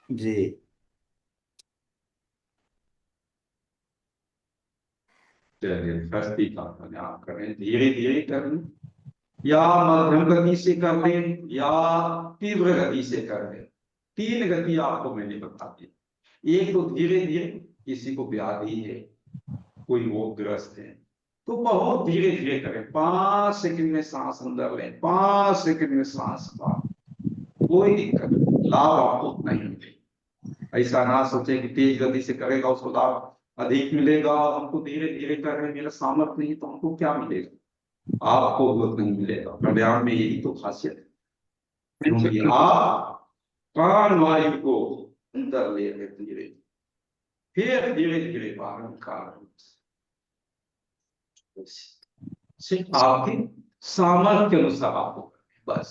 जी। चलिए भस्त्रिका प्राणायाम करें, धीरे धीरे करें या मध्यम गति से कर लें या तीव्र गति से कर लें। 3 गति आपको मैंने बता दी। एक तो धीरे धीरे, किसी को व्याधि है, कोई रोगग्रस्त है तो बहुत धीरे धीरे करें, 5 सेकंड में सांस अंदर लें, 5 सेकंड में सांस बाहर, कोई दिक्कत लाभ आपको उतना ही मिलेगा। ऐसा ना सोचे कि तेज गति से करेगा उसको लाभ अधिक मिलेगा, हमको धीरे धीरे कर रहे हैं मेरा सामर्थ्य नहीं तो हमको क्या मिलेगा, आपको बहुत नहीं मिलेगा। प्राणायाम में यही तो खासियत है, क्योंकि आप प्राण वायु को अंदर ले रहे धीरे, फिर धीरे धीरे बाहर निकाल, सिर्फ आपके सामर्थ्य के अनुसार आपको बस।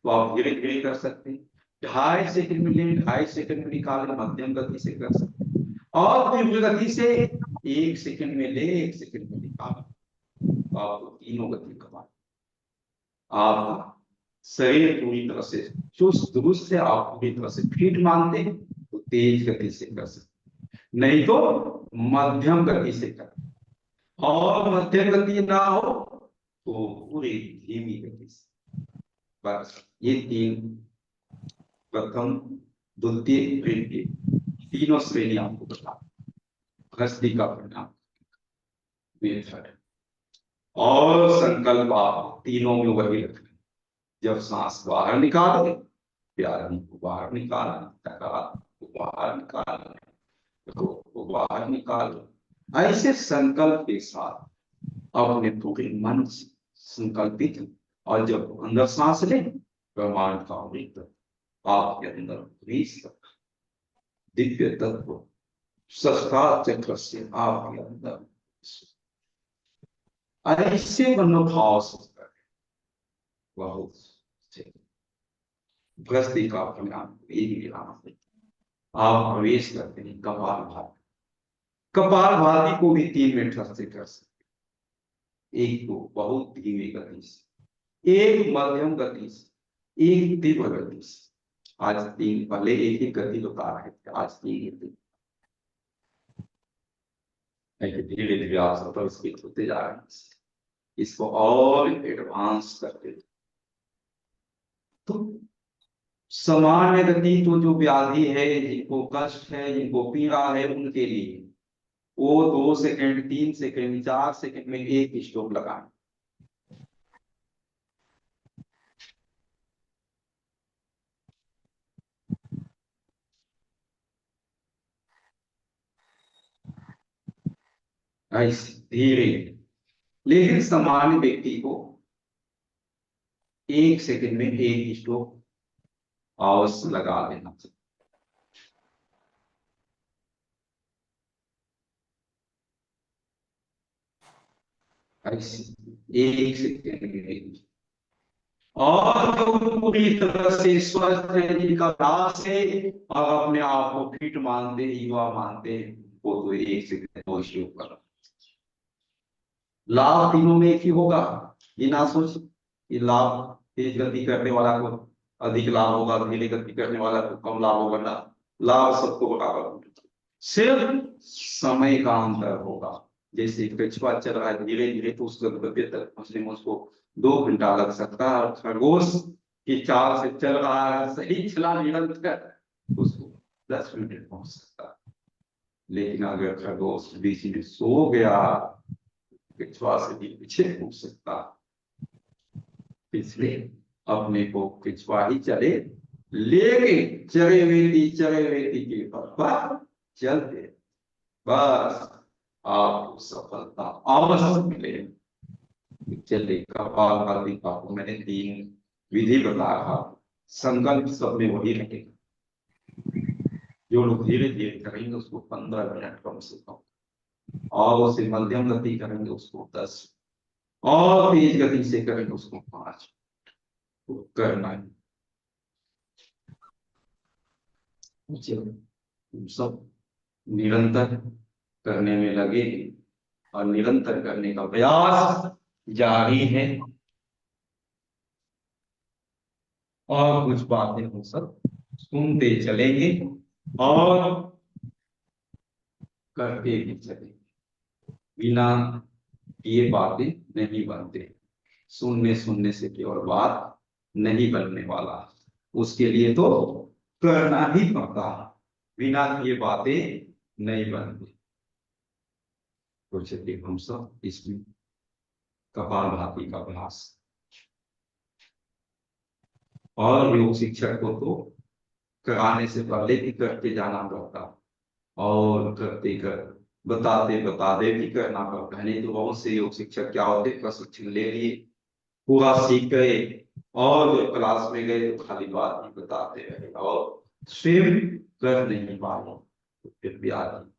तो आप धीरे धीरे कर सकते हैं, 2.5 सेकंड में लें, 2.5 सेकंड में निकालें, मध्यम गति से कर सकते हैं, और तीव्र गति से 1 सेकंड में ले, 1 सेकंड में निकालें। आपको तीनों गति कमा, आपका शरीर पूरी तरह से चुस्त दुरुस्त से, आप पूरी तरह से फिट मानते हैं तो तेज गति से कर सकते, नहीं तो मध्यम गति से करें, और मध्यम गति ना हो तो पूरी धीमी गति से। बस ये तीन, प्रथम द्वितीय तृतीय, तीनों श्रेणी आपको बता, हस्ती का परिणाम मेथड। और संकल्प आप तीनों में वही रखें। जब सांस बाहर निकाले, प्यारी को बाहर निकालना, नकारात्मक को बाहर निकालना, रोग को बाहर निकालना। ऐसे संकल्प के साथ अपने पूरे मन से संकल्पित, और जब अंदर सांस ले, ब्रह्मांड का अमृत आपके अंदर प्रवेश कर, दिव्य तत्व सहस्त्रार चक्र से आपके अंदर ऐसे मनोभाव से बहुत गृहस्थी का परिणाम यही विराम है। आप प्रवेश करते हैं कपाल भाती। कपाल भाती को भी 3 मिनट से कर सकते। एक तो बहुत धीमी गति से, एक मध्यम गति से, एक तीव्र गति से। आज 3, पहले एक ही गति बता रहे थे, आज 3 गति। धीरे धीरे आप सफल स्पीड होते जा रहे हैं, इसको और एडवांस करते। तो सामान्य गति तो जो व्याधि है, जिनको कष्ट है, जिनको पीड़ा है, उनके लिए वो 2 सेकंड, 3 सेकंड, 4 सेकंड में एक स्ट्रोक लगाएं। ऐसे धीरे। लेकिन सामान्य व्यक्ति को 1 सेकंड में एक स्ट्रोक अवश्य लगा देना चाहिए। ऐसे 1 सेकंड में। और जो पूरी तरह से स्वस्थ है, जिनका दास है और अपने आप को फिट मानते, युवा मानते, वो तो 1 सेकंड को स्ट्रोक कर। लाभ तीनों में एक ही होगा, ये ना सोच कि लाभ तेज गति करने वाला को अधिक लाभ होगा, धीरे गति करने वाला को कम लाभ होगा। ना, लाभ सबको बराबर, सिर्फ समय का अंतर होगा। जैसे कछुआ चल रहा है धीरे धीरे, तो उस गंतव्य तक पहुंचने में उसको 2 घंटा लग सकता है, और खरगोश की चाल से चल रहा है, सही चला निरंतर, उसको 10 मिनट में पहुंच सकता है। लेकिन अगर खरगोश बीच में सो गया, कछुआ से भी पीछे पूछ सकता, इसलिए अपने को कछुआ ही चले, लेकिन चरे वेती के पर चलते, बस आपको सफलता अवश्य मिले। चले कपाल भाती का मैंने 3 विधि बताया, संकल्प सब में वही रहेगा। जो लोग धीरे धीरे करेंगे उसको 15 मिनट कम से कम, और उसे मध्यम गति करेंगे उसको 10, और तेज गति से करेंगे उसको 5 करना है। सब निरंतर करने में लगे, और निरंतर करने का प्रयास जारी है। और कुछ बातें हम सब सुनते चलेंगे और करके भी चलेंगे। बिना ये बातें नहीं बनते, सुनने से केवल बात नहीं बनने वाला, उसके लिए तो करना ही पड़ता है। बिना ये बातें नहीं बनती। तो चलिए हम सब इसमें कपाल भाती का अभ्यास, और योग शिक्षक को तो कराने से पहले भी करके जाना पड़ता, और करते बताते भी करना पड़ता है। नहीं तो बहुत से योग शिक्षक क्या होते, प्रशिक्षण ले लिए, पूरा सीख गए, और जब क्लास में गए तो खाली बात ही बताते रहे और स्वयं कर नहीं पाए, तो फिर भी आदमी,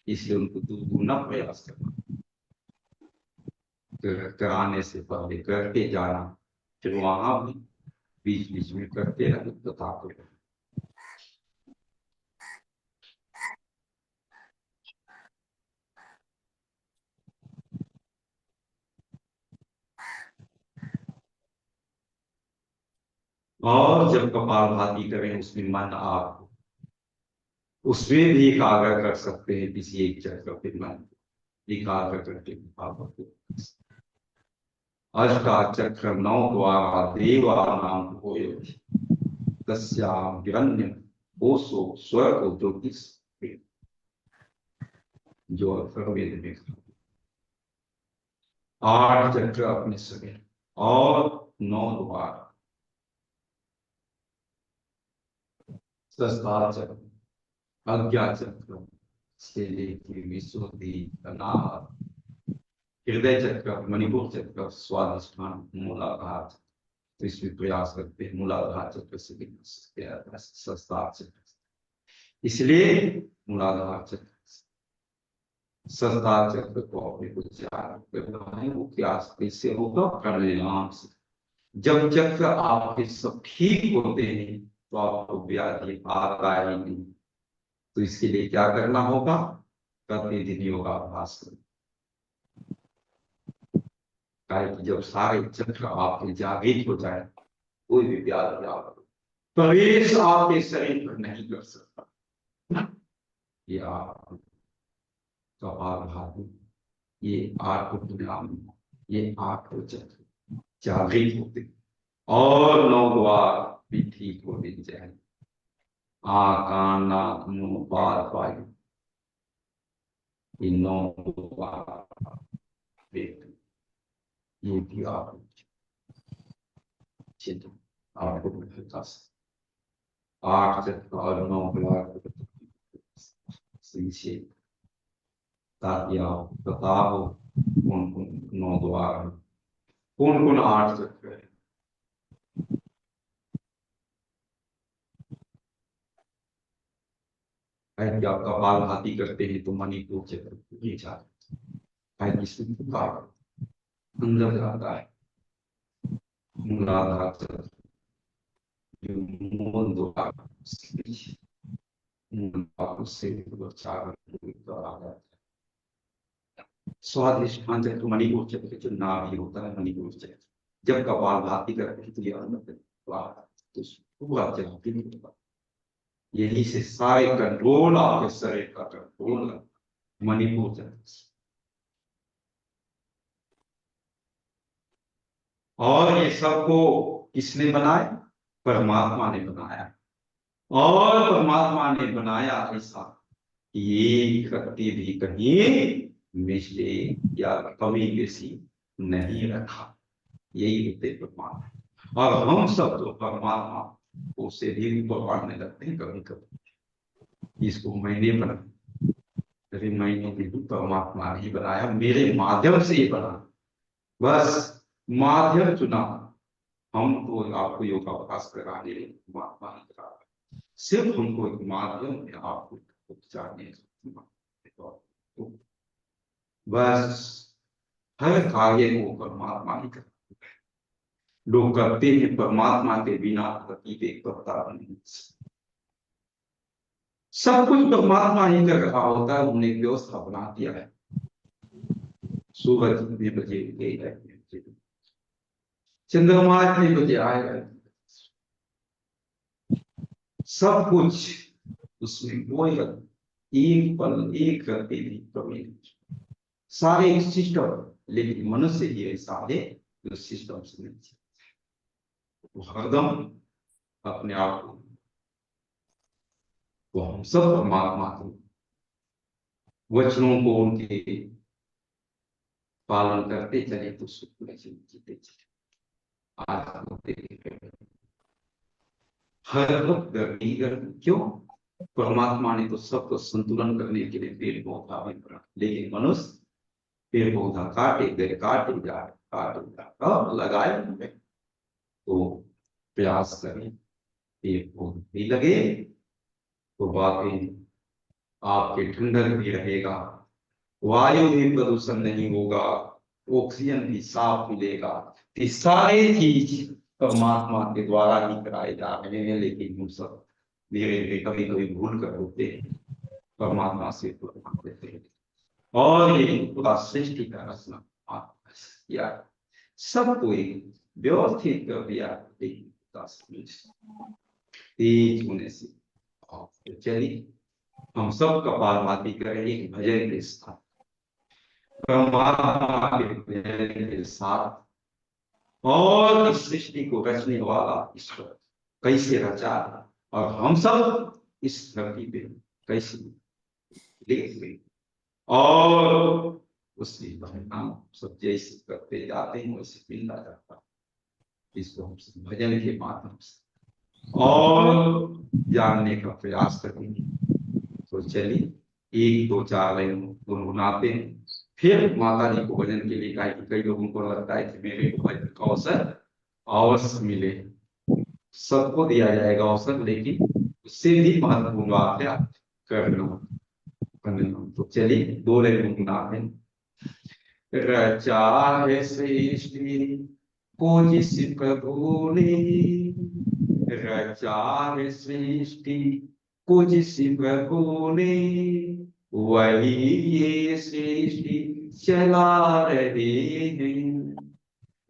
इसलिए उनको दुगुना प्रयास करना, कराने से पहले करके जाना, फिर वहां भी बीच बीच में करते रहे, बताते रहे। और जब कपाल भाती करें उसमें मन आप उसमें भी एकाग्र कर सकते हैं किसी एक चक्र पे मन एकाग्र करके भाव को। अष्टाचक्र नौ द्वारा देवा नाम होयो तस्याम हिरण्यम ओसो स्वर्ग ज्योतिष जो अथर्ववेद में कहा। 8 चक्र अपने शरीर और 9 द्वार सहस्त्रार चक्र अज्ञा चक्र से लेकर विशुद्धि अनाहत हृदय चक्र मणिपुर चक्र स्वादिष्ठान मूलाधार चक्र। तो इसमें प्रयास करते हैं मूलाधार चक्र से सहस्त्रार चक्र। इसलिए मूलाधार चक्र सहस्त्रार चक्र को अपने को वो क्या कैसे होगा प्राणायाम से। जब चक्र आपके सब ठीक होते हैं तो आपको व्याधि आता ही नहीं। तो इसके लिए क्या करना होगा? प्रतिदिन योगाभ्यास करें। कि जब सारे चक्र आपके जागृत हो जाए कोई भी व्याधि आप प्रवेश आपके शरीर पर नहीं कर सकता। ये आप कपालभाति ये 8 नाम ये 8 चक्र जागृत होते और 9 द्वार भी ठीक होने चाहिए। कान नाक मुंह बाल वायु इन 9 द्वार ये भी आप आपको मिलता 8 चक्र और 9 द्वार से ताकि आप बताओ कौन कौन 9 द्वार कौन कौन 8 चक्र है। यदि आप कपालभाति करते हैं तो मणिपुर चक्र ये जाता है अंदर जाता है। मूलाधार चक्र जो मूल द्वार से स्वादिष्ठान चक्र मणिपुर चक्र जो नाभि होता है मणिपुर चक्र। जब कपालभाति करते हैं तो यह पूरा चक्र नहीं होता। यही से सारे कंट्रोल आपके शरीर का कंट्रोल मणिपुर चक्र। और ये सबको किसने बनाया? परमात्मा ने बनाया। और परमात्मा ने बनाया ऐसा ये करते भी कहीं मिस्टेक या कमी बेसी नहीं रखा। यही होते परमात्मा। और हम सब तो परमात्मा उससे भी ऊपर पढ़ने लगते हैं कभी कभी। इसको मैंने बनाया मैंने भी परमात्मा नहीं बनाया मेरे माध्यम से ही बना। बस माध्यम चुना। हम तो आपको योगाभ्यास कराने परमात्मा नहीं करा सिर्फ हमको एक माध्यम है आपको उपचारने तो बस हर कार्य को परमात्मा ही करता। लोग करते हैं परमात्मा के बिना गति एक करता नहीं। सब कुछ परमात्मा ही कर रहा होता है। उन्होंने व्यवस्था बना दिया है। सूरज कितने बजे उगेगा चंद्रमा कितने बजे आएगा सब कुछ उसमें कोई एक पल एक गति नहीं कमी सारे सिस्टम। लेकिन मनुष्य ही ऐसा है जो सिस्टम से नहीं वो हरदम अपने आप को वो हम सब परमात्मा के वचनों को उनके पालन करते चले तो सुख में जीते चले। आज हर वक्त गर्मी क्यों? परमात्मा ने तो सबको संतुलन करने के लिए पेड़ पौधा भी बना। लेकिन मनुष्य पेड़ पौधा काटे लगाए तो प्रयास करें पेड़ पौधे भी लगे तो वाकई आपके ठंडक भी रहेगा। वायु भी प्रदूषण नहीं होगा। ऑक्सीजन भी साफ मिलेगा। ये सारे चीज परमात्मा के द्वारा ही कराए जा रहे हैं। लेकिन हम सब धीरे धीरे कभी कभी भूल कर होते हैं परमात्मा से देते हैं। और ये पूरा सृष्टि का रचना किया सबको एक व्यवस्थित कर दिया। तेज होने से चली हम सब कपालभाति करें एक भजन के साथ, परमात्मा के भजन के साथ। और इस सृष्टि को रचने वाला ईश्वर कैसे रचा और हम सब इस धरती पे कैसे लेट गए, और उसकी परिणाम सब जैसे करते जाते हैं वैसे मिलता जाता है। इसको हम भजन के माध्यम से और जानने का प्रयास करेंगे। तो चलिए 1 2 4 लाइन गुनगुनाते हैं, फिर माता जी को भजन के लिए कहा कि कई लोगों को लगता है कि मेरे को भजन का अवसर अवश्य मिले, सबको दिया जाएगा अवसर, लेकिन उससे भी महत्वपूर्ण बात है करना। तो चलिए 2 लाइन गुनगुनाते हैं। रचा है सृष्टि को जिस प्रभु ने, रचा है सृष्टि को जिस प्रभु ने, वही ये सृष्टि चला रहे हैं।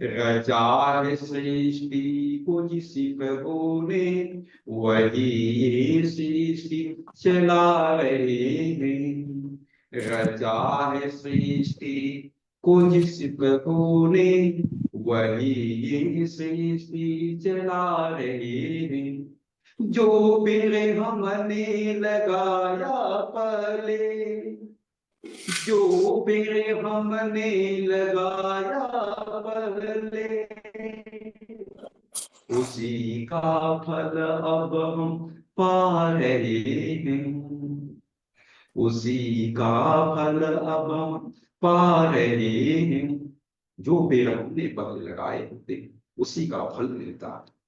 रचा है सृष्टि को जिस प्रभु ने, वही ये सृष्टि चला रहे हैं। रचा है सृष्टि को जिस प्रभु ने, वही ये सृष्टि चला रहे हैं। जो पेड़ हमने लगाया पहले, जो पेड़ हमने लगाया पहले, उसी का फल अब हम पा रहे हैं। उसी का फल अब हम पा रहे हैं। जो पेड़ हमने पहले लगाए होते उसी का फल मिलता है।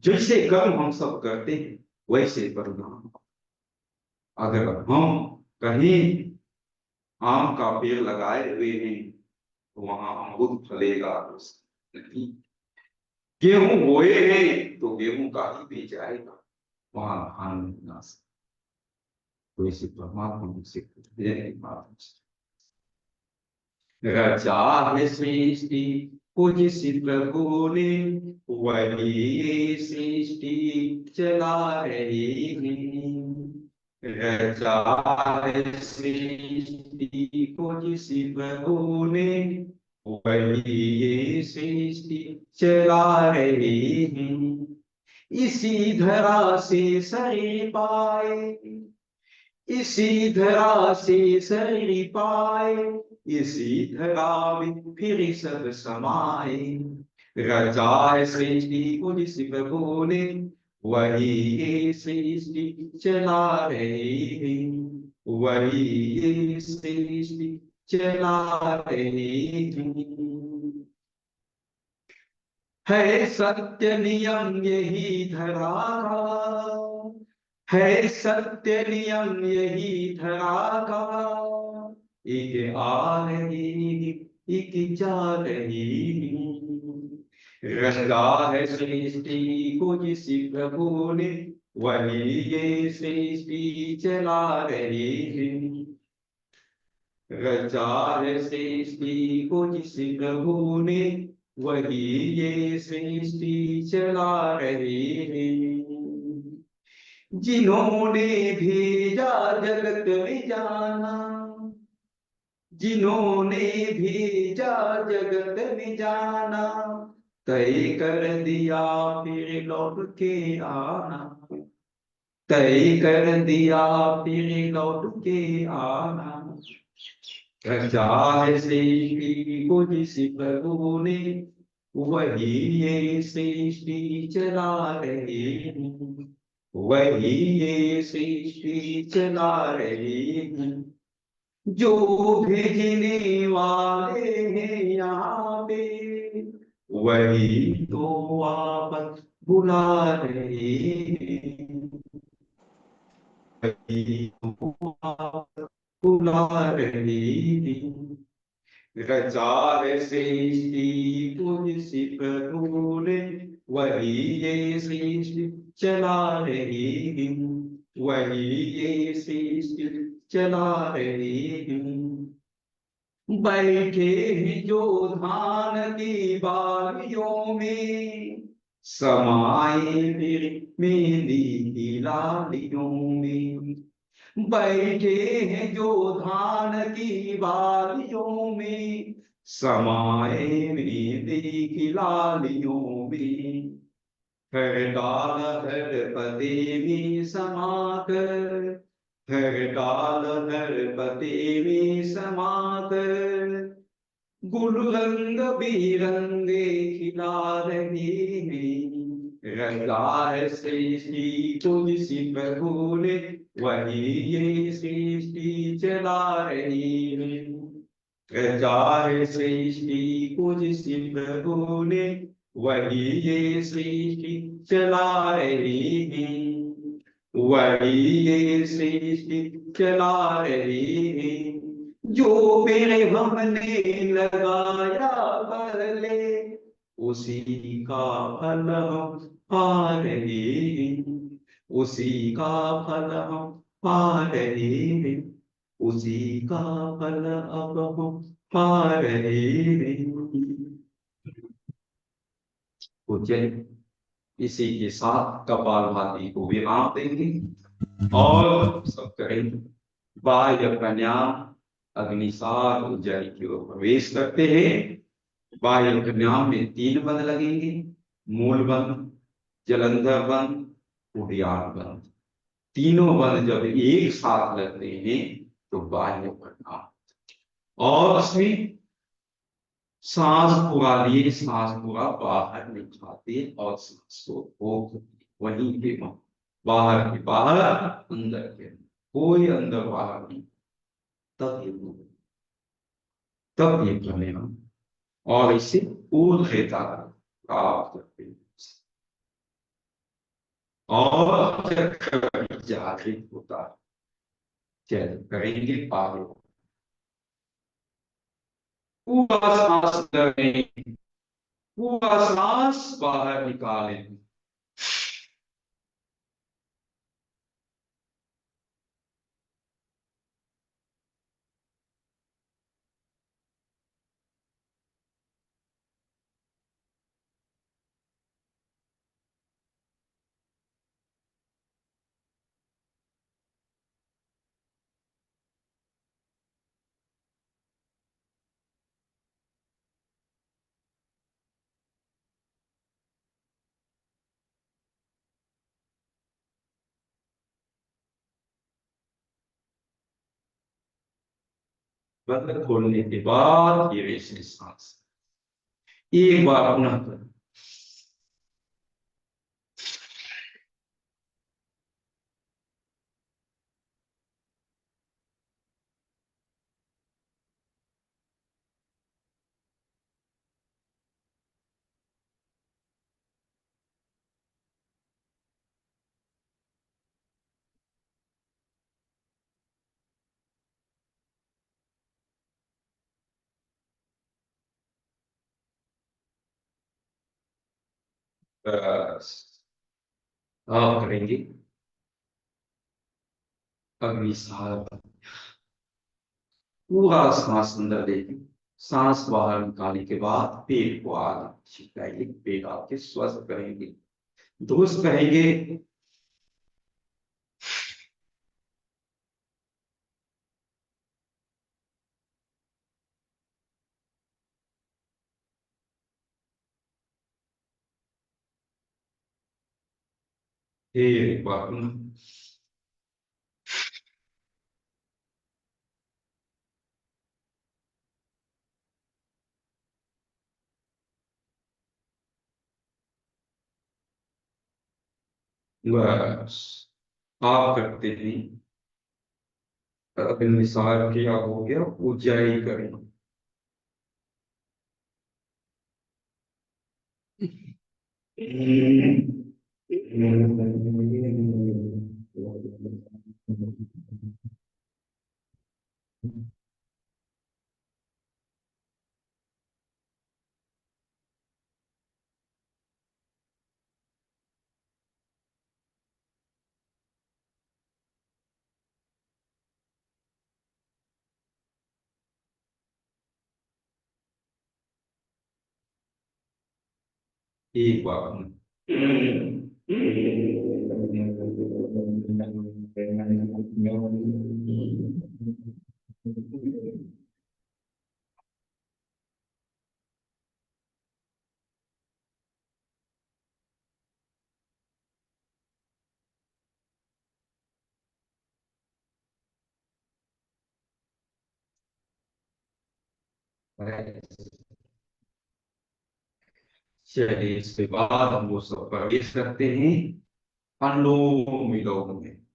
जैसे कर्म हम सब करते हैं वैसे परिणाम। अगर हम कहीं आम का पेड़ लगाए हुए हैं तो वहां अमरूद फलेगा नहीं। गेहूं बोए हैं तो गेहूं का ही बीज आएगा, वहां धान नहीं आ सकता। तो इसी परमात्मा से रचा है सृष्टि को जिस प्रभु ने, वही सृष्टि चला रही है। रचा है सृष्टि को जिस प्रभु ने, वही ये सृष्टि चला रही है। इसी धरा से शरीर पाए, इसी धरा से शरीर पाए, इसी धरा में फिर सब समाए। रचा है सृष्टि को जिस प्रभु ने, वही ये सृष्टि चला रही है। वही ये सृष्टि चला रही है सत्य नियम यही धरा का, है सत्य नियम यही धरा का। एक आ रही एक जा रही, रचा है सृष्टि को जिस प्रभु ने, वही ये सृष्टि चला रही है। रचा है सृष्टि को जिस प्रभु ने, वही ये सृष्टि चला रही है। जिन्होंने भेजा जगत में जाना, जिन्होंने भेजा जगत में जाना, तय कर दिया फिर लौट के आना। तय कर दिया फिर लौट के आना। रचा है सृष्टि को जिस प्रभु ने, वही ये सृष्टि चला रहे हैं। वही ये सृष्टि चला रहे हैं। जो भेजने वाले हैं यहाँ पे, वही तो वापस बुला रहे हैं। वही तो वापस बुला रहे हैं। रचा है सृष्टि को जिस प्रभु ने, वही ये सृष्टि चला रही है। वही ये सृष्टि चला रही है। बैठे हैं जो धान की बालियों में, समाए फिर मेरी की लालियों में। बैठे हैं जो धान की बालियों में, समाए मेरी की लालियों में, हर डाल हर पते में समाकर, हर डाल हर पते में समाकर, गुल रंग बिरंगे खिला रहे हैं, रंगा है सृष्टि को जिसी प्रभु ने, वही ये सृष्टि चला रही है, रचा है सृष्टि को जिसी प्रभु ने, वही ये सृष्टि चला रही है, वही ये सृष्टि चला रही है, जो पेड़ हमने लगाया बदले, उसी का फल हम पा रहे हैं, उसी का फल हम पा रहे हैं, उसी का फल अब हम पा रहे हैं। तो चलिए इसी के साथ कपालभाति को विराम देंगे और सब करेंगे बाह्य प्राणायाम अग्निसार ऊंचाई की ओर प्रवेश करते हैं। बाह्य प्राणायाम में 3 बंद लगेंगे, मूल बंद, जलंधर बंद, उड़ियान बंद। तीनों बंद जब एक साथ लगते हैं तो बाह्य प्राणायाम, और उसमें सांस पूरा लिए सांस पूरा बाहर निकालते और सांस को रोक वहीं पे बाहर के बाहर, अंदर के कोई अंदर बाहर नहीं, तब ये प्राणायाम और इसे ऊर्ध्वता प्राप्त करते हैं और चक्र जागृत होता है। चल करेंगे आगे, पूरा सांस करें, पूरा सांस बाहर निकालें, बंद खोलने के बाद ये रेशमी सांस एक बार पुनः करें। बस आप करेंगे अग्निसार, पूरा सांस अंदर लेके सांस बाहर निकालने के बाद पेट को आगे छिपाएंगे, पेट आपके स्वस्थ करेंगे, दोस्त कहेंगे एक बार बस आप करते हैं अग्निसार किया हो गया, ऊंचाई करें, एक बार चलिए इसके बाद हम लोग सब प्रवेश करते हैं अनुलोम विलोम में,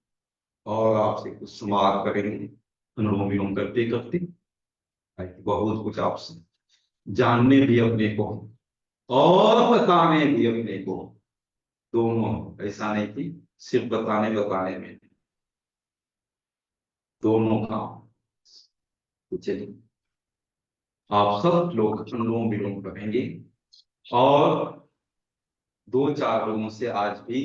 और आपसे कुछ सवाल करेंगे अनुलोम विलोम करते करते। बहुत कुछ आपसे जानने भी अपने को और बताने भी अपने को, दोनों। ऐसा नहीं कि सिर्फ बताने बताने में, दोनों काम। तो चलिए आप सब लोग अनुलोम विलोम करेंगे, और दो चार लोगों से आज भी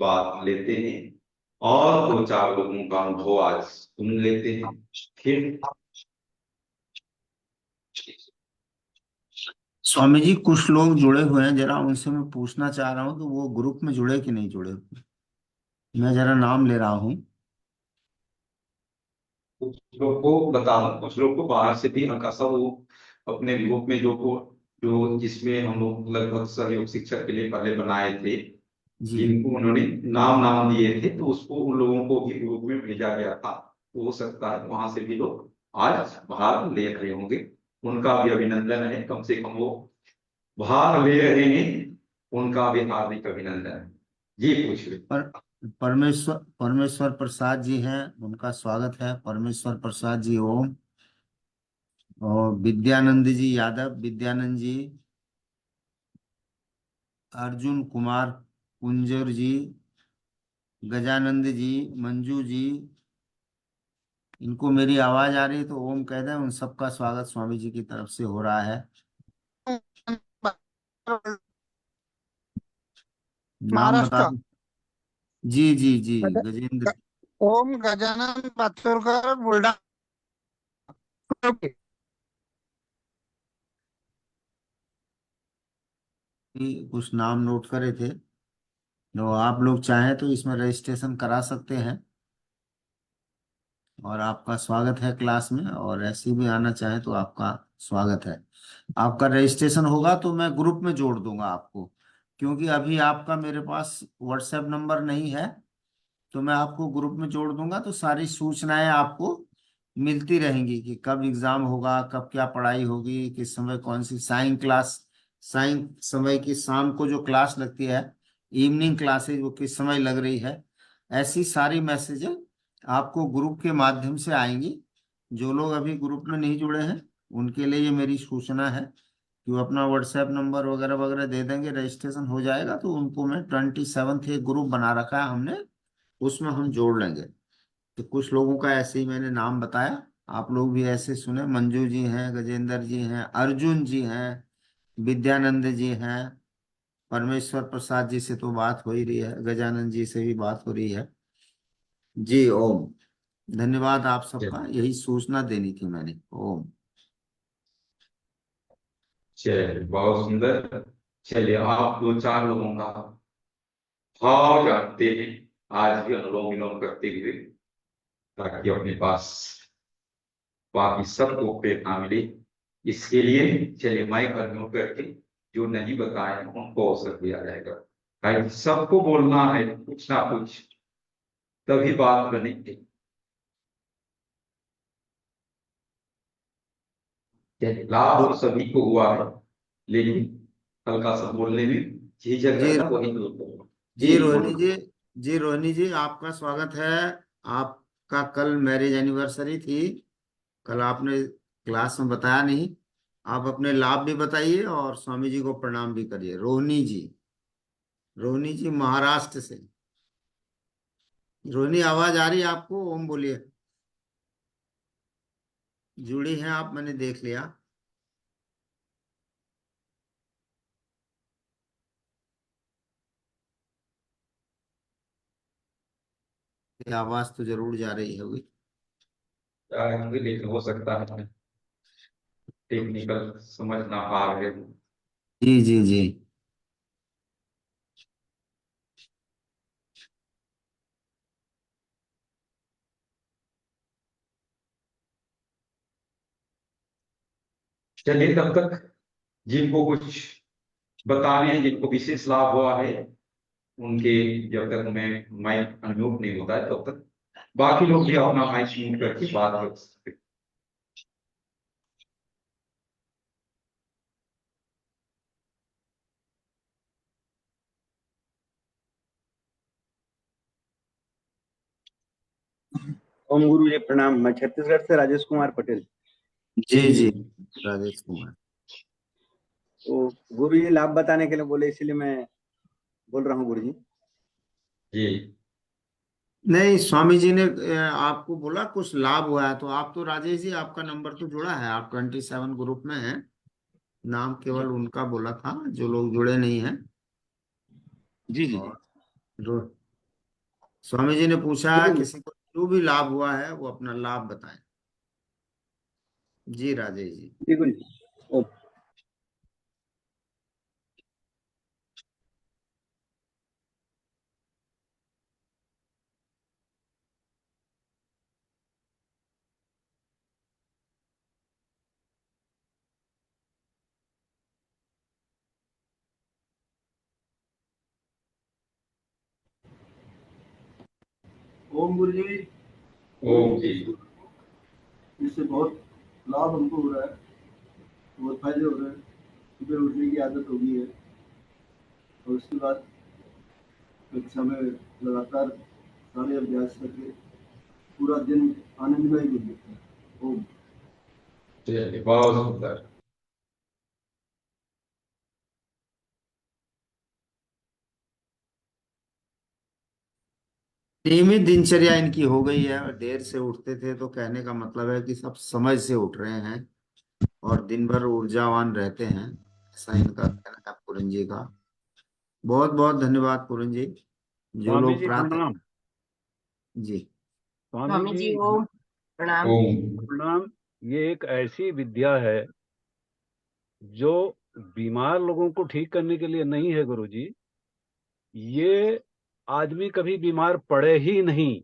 बात लेते हैं, और दो चार लोगों का अनुभव आज सुन लेते हैं। फिर स्वामी जी कुछ लोग जुड़े हुए हैं, जरा उनसे मैं पूछना चाह रहा हूँ कि वो ग्रुप में जुड़े कि नहीं जुड़े। मैं जरा नाम ले रहा हूँ। कुछ लोग को बता दूं, कुछ लोग को बाहर से भी हल्का सा वो अपने ग्रुप में जो जिसमें हम लोग लगभग सहयोग शिक्षक के लिए पहले बनाए थे, जी जिनको उन्होंने नाम दिए थे, तो उसको उन लोगों को भी ग्रुप में भेजा गया था। तो हो सकता है वहां से भी लोग आज भाग ले रहे होंगे। उनका भी अभिनंदन है, कम से कम वो भाग ले रहे हैं, उनका भी हार्दिक अभिनंदन है। जी पूछिए। पर परमेश्वर परमेश्वर प्रसाद जी हैं, उनका स्वागत है। परमेश्वर प्रसाद जी ओम। और विद्यानंद जी यादव, विद्यानंद जी। अर्जुन कुमार कुंजर जी, गजानंद जी, मंजू जी। इनको मेरी आवाज आ रही है तो ओम कह दें। उन सबका स्वागत स्वामी जी की तरफ से हो रहा है। नाम बता महाराष्ट्र। दो। जी जी जी। गजेंद्र। ग- ओम गजानन पाचोरकर बुलढाणा। जी, कुछ नाम नोट करे थे। तो आप लोग चाहें तो इसमें रजिस्ट्रेशन करा सकते हैं, और आपका स्वागत है क्लास में। और ऐसे भी आना चाहें तो आपका स्वागत है। आपका रजिस्ट्रेशन होगा तो मैं ग्रुप में जोड़ दूंगा आपको, क्योंकि अभी आपका मेरे पास व्हाट्सएप नंबर नहीं है। तो मैं आपको ग्रुप में जोड़ दूंगा, तो सारी सूचनाएं आपको मिलती रहेंगी कि कब एग्जाम होगा, कब क्या पढ़ाई होगी, किस समय कौन सी साइंस क्लास, साइंस समय की शाम को जो क्लास लगती है, इवनिंग क्लासेज, वो किस समय लग रही है। ऐसी सारी मैसेजें आपको ग्रुप के माध्यम से आएंगी। जो लोग अभी ग्रुप में नहीं जुड़े हैं उनके लिए ये मेरी सूचना है कि वो अपना व्हाट्सएप नंबर वगैरह वगैरह दे देंगे, रजिस्ट्रेशन हो जाएगा। तो उनको मैं 27th एक ग्रुप बना रखा है हमने, उसमें हम जोड़ लेंगे। तो कुछ लोगों का ऐसे ही मैंने नाम बताया, आप लोग भी ऐसे सुने। मंजू जी हैं, गजेंद्र जी हैं, अर्जुन जी हैं, विद्यानंद जी हैं। परमेश्वर प्रसाद जी से तो बात हो ही रही है, गजानंद जी से भी बात हो रही है। जी ओम। धन्यवाद आप सबका, यही सूचना देनी थी मैंने। ओम। चलिए बहुत सुंदर। चलिए आप दो चार लोगों का भाव जानते हैं आज भी अनुलोम विलोम करते हुए, ताकि अपने पास बाकी सबको प्रेरणा मिले। इसके लिए चलिए माइक अनम्यूट करके जो नहीं बताए उनको अवसर दिया जाएगा। भाई सबको बोलना है कुछ ना कुछ, तभी बात बनेगी। लाभ तो सभी को हुआ है, लेकिन हल्का सा बोलने में झिझक जी है ना, वही दूर करो। जी जी रोहिणी बोलो। जी। जी रोहिणी जी, आपका स्वागत है। आपका कल मैरिज एनिवर्सरी थी। कल आपने क्लास में बताया नहीं। आप अपने लाभ भी बताइए और स्वामी जी को प्रणाम भी करिए। रोहिणी जी, रोहिणी जी महाराष्ट्र से। रोहिणी आवाज आ रही है आपको? ओम बोलिए। जुड़ी हैं आप, मैंने देख लिया। ये आवाज तो जरूर जा रही होगी। लेकिन हो सकता है टेक्निकल समझ ना पा रहे हो। जी जी जी। चलिए तब तक जिनको कुछ बताने हैं, जिनको विशेष लाभ हुआ है, उनके जब तक मैं माइक अनम्यूट नहीं होता है तब तक बाकी लोग भी अपना माइक म्यूट करके बात कर सकते हैं। ओम गुरु जी प्रणाम। मैं छत्तीसगढ़ से राजेश कुमार पटेल। जी जी राजेश कुमार। तो गुरु जी लाभ बताने के लिए बोले, इसलिए मैं बोल रहा हूँ गुरु जी। जी नहीं, स्वामी जी ने आपको बोला कुछ लाभ हुआ है, तो आप तो राजेश जी, आपका नंबर तो जुड़ा है, आप 27 ग्रुप में हैं। नाम केवल उनका बोला था जो लोग जुड़े नहीं हैं। जी जी और जो स्वामी जी ने पूछा जी किसी को जो भी लाभ हुआ है वो अपना लाभ बताएं। जी राजेश जी। जी गुरु जी। ओम। ओम गुरु जी। ओम जी। इससे बहुत लाभ हमको हो रहा है, बहुत फायदे हो रहे हैं। सुबह उठने की आदत हो गई है और उसके बाद कक्षा में लगातार सारे अभ्यास करके पूरा दिन आनंदमय गुजर जाता है। ओम। चलिए बहुत सुंदर। नियमित दिनचर्या इनकी हो गई है, और देर से उठते थे, तो कहने का मतलब है कि सब समय से उठ रहे हैं और दिन भर ऊर्जावान रहते हैं, ऐसा इनका कहना है पूरन जी का। बहुत बहुत धन्यवाद पूरन जी। जो स्वामी लोग जी प्रातः प्रणाम। जी स्वामी स्वामी जी जी ओम प्रणाम। ओम प्रणाम। ये एक ऐसी विद्या है जो बीमार लोगों को ठीक करने के लिए नहीं है गुरु जी। ये आदमी कभी बीमार पड़े ही नहीं।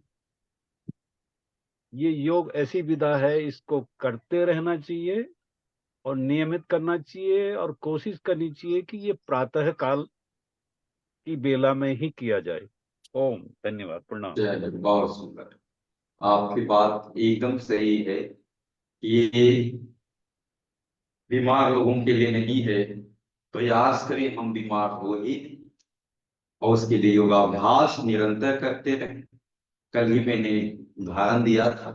ये योग ऐसी विधा है, इसको करते रहना चाहिए और नियमित करना चाहिए और कोशिश करनी चाहिए कि ये प्रातः काल की बेला में ही किया जाए। ओम। धन्यवाद प्रणाम। चलिए बहुत सुंदर। आपकी बात एकदम सही है। ये बीमार लोगों के लिए नहीं है, प्रयास करें हम बीमार हो ही नहीं, और उसके लिए योगाभ्यास निरंतर करते रहें। कल ही मैंने उदाहरण दिया था,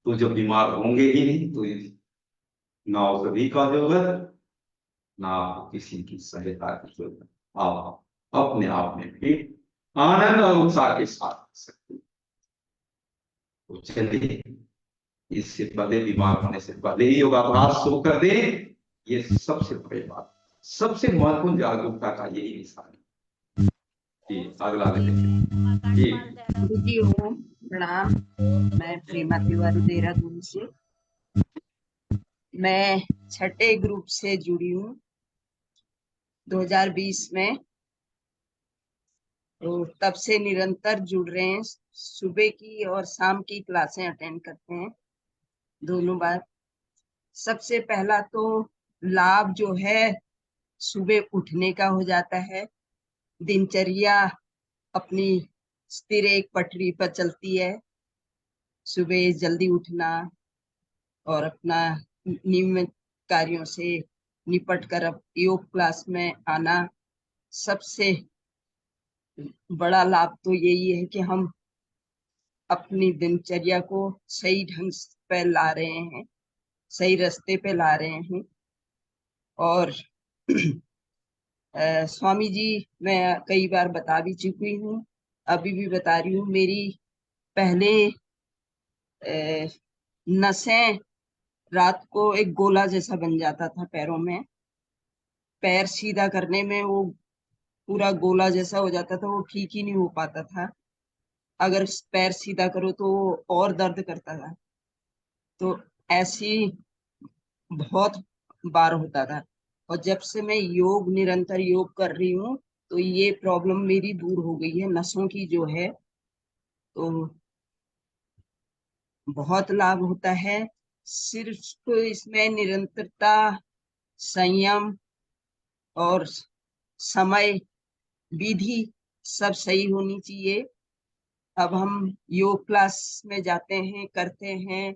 तो जब बीमार होंगे ही नहीं तो ना औषधि का जरूरत, ना किसी की सहायता की जरूरत। आप अपने आप में भी आनंद और उत्साह के साथ कर सकते हैं। तो चलिए, इससे पहले बीमार होने से पहले ही योगाभ्यास शुरू कर दे। ये सबसे बड़ी बात, सबसे महत्वपूर्ण जागरूकता का यही निशान है। जी अगला लेते जी। गुरु जी ओम प्रणाम। मैं प्रेमा तिवारी देहरादून से। मैं छठे ग्रुप से जुड़ी हूँ 2020 में, तो तब से निरंतर जुड़ रहे हैं। सुबह की और शाम की क्लासें अटेंड करते हैं दोनों बार। सबसे पहला तो लाभ जो है सुबह उठने का हो जाता है। दिनचर्या अपनी स्थिर एक पटरी पर चलती है। सुबह जल्दी उठना और अपना नियमित कार्यों से निपट कर अब योग क्लास में आना। सबसे बड़ा लाभ तो यही है कि हम अपनी दिनचर्या को सही ढंग पे ला रहे हैं, सही रास्ते पे ला रहे हैं। और स्वामी जी, मैं कई बार बता भी चुकी हूँ, अभी भी बता रही हूँ। मेरी पहले नसें रात को एक गोला जैसा बन जाता था पैरों में। पैर सीधा करने में वो पूरा गोला जैसा हो जाता था, वो ठीक ही नहीं हो पाता था। अगर पैर सीधा करो तो वो और दर्द करता था। तो ऐसी बहुत बार होता था। और जब से मैं निरंतर योग कर रही हूँ, तो ये प्रॉब्लम मेरी दूर हो गई है, नसों की जो है। तो बहुत लाभ होता है। सिर्फ इसमें निरंतरता, संयम और समय, विधि सब सही होनी चाहिए। अब हम योग क्लास में जाते हैं, करते हैं,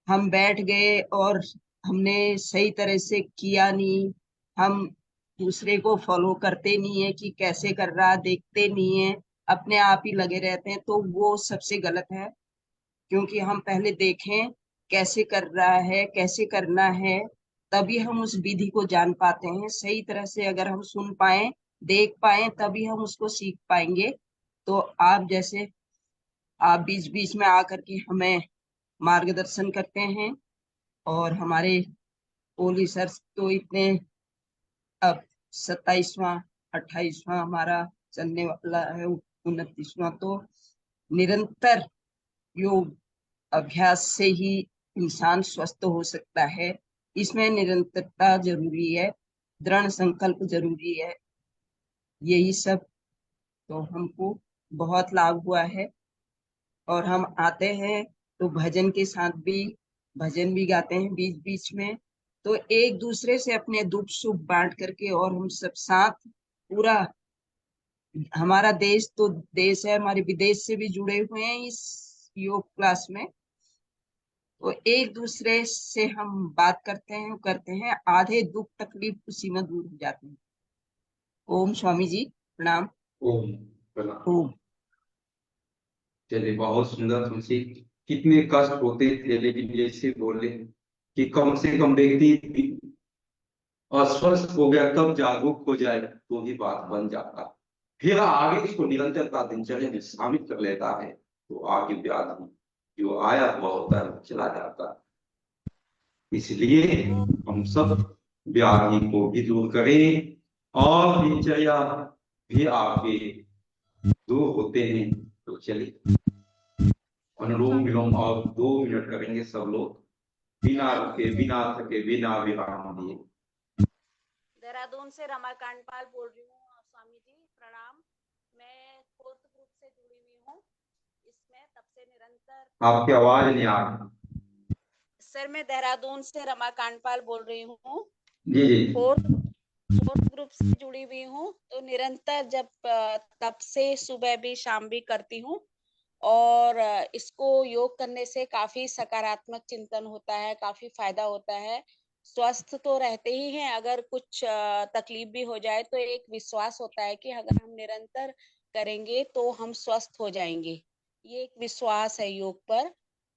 हम बैठ गए और हमने सही तरह से किया नहीं, हम दूसरे को फॉलो करते नहीं है कि कैसे कर रहा, देखते नहीं है, अपने आप ही लगे रहते हैं, तो वो सबसे गलत है। क्योंकि हम पहले देखें कैसे कर रहा है, कैसे करना है, तभी हम उस विधि को जान पाते हैं। सही तरह से अगर हम सुन पाए, देख पाए, तभी हम उसको सीख पाएंगे। तो आप जैसे आप बीच बीच में आकर के हमें मार्गदर्शन करते हैं, और हमारे ओली सर तो इतने, अब 27वां 28वां हमारा चलने वाला है, 29वां, तो निरंतर योग अभ्यास से ही इंसान स्वस्थ हो सकता है। इसमें निरंतरता जरूरी है, दृढ़ संकल्प जरूरी है। यही सब तो हमको बहुत लाभ हुआ है। और हम आते हैं तो भजन के साथ भी भजन भी गाते हैं बीच बीच में, तो एक दूसरे से अपने दुख सुख बांट करके, और हम सब साथ पूरा, हमारा देश तो देश है, हमारे विदेश से भी जुड़े हुए हैं इस योग क्लास में, तो एक दूसरे से हम बात करते हैं, आधे दुख तकलीफ उसी में दूर हो जाते हैं। ओम स्वामी जी प्रणाम। ओम प्रणाम। ओम। चलिए, बहुत सुंदर तुलसी। कितने कष्ट होते थे, लेकिन जैसे बोले कि कम से कम व्यक्ति अस्वस्थ हो गया तब जागरूक हो जाए तो ही बात बन जाता, फिर आगे इसको निरंतरता दिनचर्या में शामिल कर लेता है, तो आगे व्याधि जो आया हुआ होता है चला जाता है। इसलिए हम सब व्याधि को भी दूर करें, और दिनचर्या भी आपके दूर होते हैं। तो चलिए अनुलोम विलोम और 2 मिनट करेंगे सब लोग, बिना रुके, बिना थके, बिना विराम दिए। देहरादून से रमा कांडपाल बोल रही हूँ। स्वामी जी प्रणाम। मैं 4th ग्रुप से जुड़ी हुई हूँ इसमें, तब से निरंतर। आपकी आवाज नहीं आ रही। सर मैं देहरादून से रमा कांडपाल बोल रही हूँ। जी जी। 4th ग्रुप से जुड़ी हुई हूँ, तो निरंतर जब तब से सुबह भी शाम भी करती हूँ, और इसको योग करने से काफी सकारात्मक चिंतन होता है, काफी फायदा होता है। स्वस्थ तो रहते ही हैं, अगर कुछ तकलीफ भी हो जाए तो एक विश्वास होता है कि अगर हम निरंतर करेंगे तो हम स्वस्थ हो जाएंगे। ये एक विश्वास है योग पर।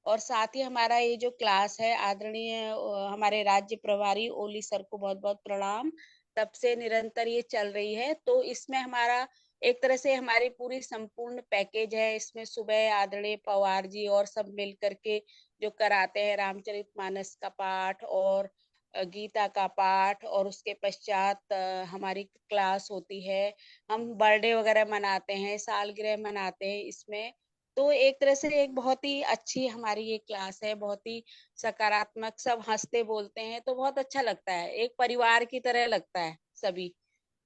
और साथ ही हमारा ये जो क्लास है, आदरणीय हमारे राज्य प्रभारी ओली सर को बहुत बहुत प्रणाम, तब से निरंतर ये चल रही है। तो इसमें हमारा एक तरह से हमारी पूरी संपूर्ण पैकेज है। इसमें सुबह आदरणीय पवार जी और सब मिल करके जो कराते हैं, रामचरितमानस का पाठ और गीता का पाठ, और उसके पश्चात हमारी क्लास होती है। हम बर्थडे वगैरह मनाते हैं, सालगिरह मनाते हैं इसमें। तो एक तरह से एक बहुत ही अच्छी हमारी ये क्लास है, बहुत ही सकारात्मक, सब हंसते बोलते हैं, तो बहुत अच्छा लगता है, एक परिवार की तरह लगता है सभी।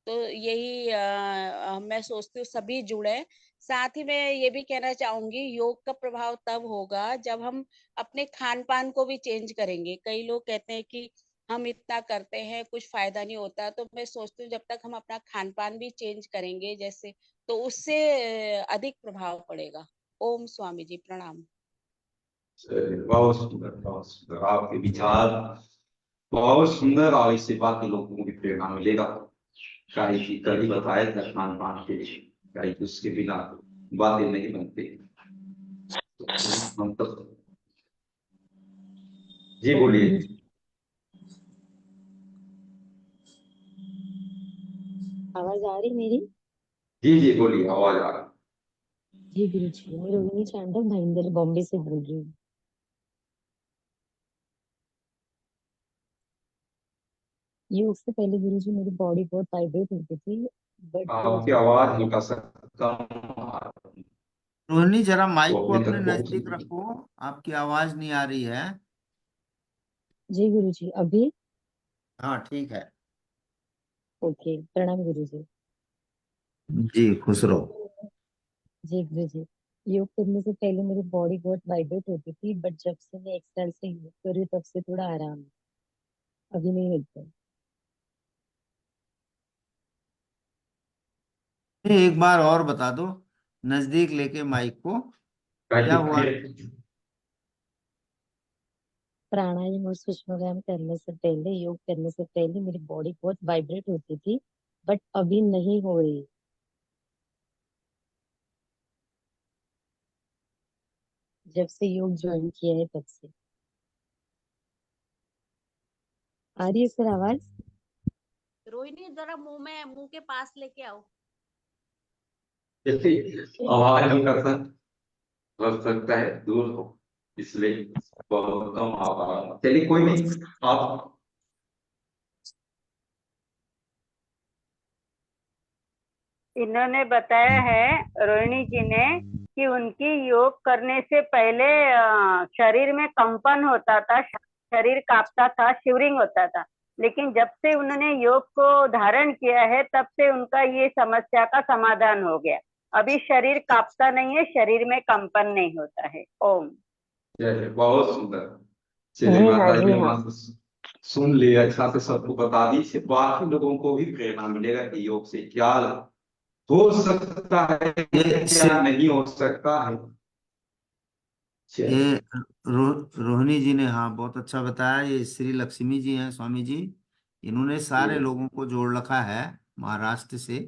तो यही मैं सोचती हूँ सभी जुड़े। साथ ही मैं ये भी कहना चाहूंगी, योग का प्रभाव तब होगा जब हम अपने खान पान को भी चेंज करेंगे। कई लोग कहते हैं कि हम इतना करते हैं कुछ फायदा नहीं होता, तो मैं सोचती हूँ जब तक हम अपना खान पान भी चेंज करेंगे जैसे, तो उससे अधिक प्रभाव पड़ेगा। ओम स्वामी जी प्रणाम। बहुत सुंदर, बहुत सुंदर आपके विचार, बहुत सुंदर। और इससे बाकी लोगों को भी प्रेरणा मिलेगा। काहे की कभी बताया था खान पान के, काहे की उसके बिना बातें नहीं बनती। तो हम तो जी बोलिए। आवाज आ रही मेरी? जी जी बोलिए, आवाज आ रही। जी गुरु जी, मैं रोहिणी चांडा भाईंदर बॉम्बे से बोल रही हूँ। योग से पहले गुरु जी मेरी बॉडी बहुत वाइब्रेट होती थी, बट आपकी आवाज हल्का सा कम आ रही है। रोहिणी जरा माइक वो को अभी अपने तक बहुत नजदीक रखो, आपकी आवाज नहीं आ रही है। जी गुरु जी अभी? हाँ ठीक है। ओके, प्रणाम गुरु जी। जी खुश रहो। जी गुरु जी, योग करने से पहले मेरी बॉडी बहुत वाइब्रेट होती थी, बट जब से मैं एक्सरसाइज से योग कर रही हूँ तब से थोड़ा आराम है, अभी नहीं होता है। एक बार और बता दो, नजदीक लेके माइक को, क्या हुआ? प्राणायाम और सूक्ष्म व्यायाम करने से पहले, योग करने से पहले मेरी बॉडी बहुत वाइब्रेट होती थी, बट अभी नहीं हो रही। जब से योग ज्वाइन किया है तब से। आ रही है सर आवाज? रोहिणी जरा मुंह के पास लेके आओ। आवाज हम कर सकता है, दूर हो, इसलिए बहुत कम आवाज। चलिए कोई नहीं, आप इन्होंने बताया है, रोहिणी जी ने, कि उनकी योग करने से पहले शरीर में कंपन होता था, शरीर कांपता था, शिवरिंग होता था, लेकिन जब से उन्होंने योग को धारण किया है तब से उनका ये समस्या का समाधान हो गया। अभी शरीर कांपता नहीं है, शरीर में कंपन नहीं होता है। ओम। बहुत सुंदर। चलिए माता जी, हम सुन लिया, अच्छा से सबको बता दीजिए, बाकी लोगों को भी प्रेरणा मिलेगा कि योग से क्या हो सकता है, क्या नहीं हो सकता है। ये रोहिणी जी ने हाँ बहुत अच्छा बताया। ये श्री लक्ष्मी जी हैं, स्वामी जी, इन्होंने सारे लोगों को जोड़ रखा है महाराष्ट्र से,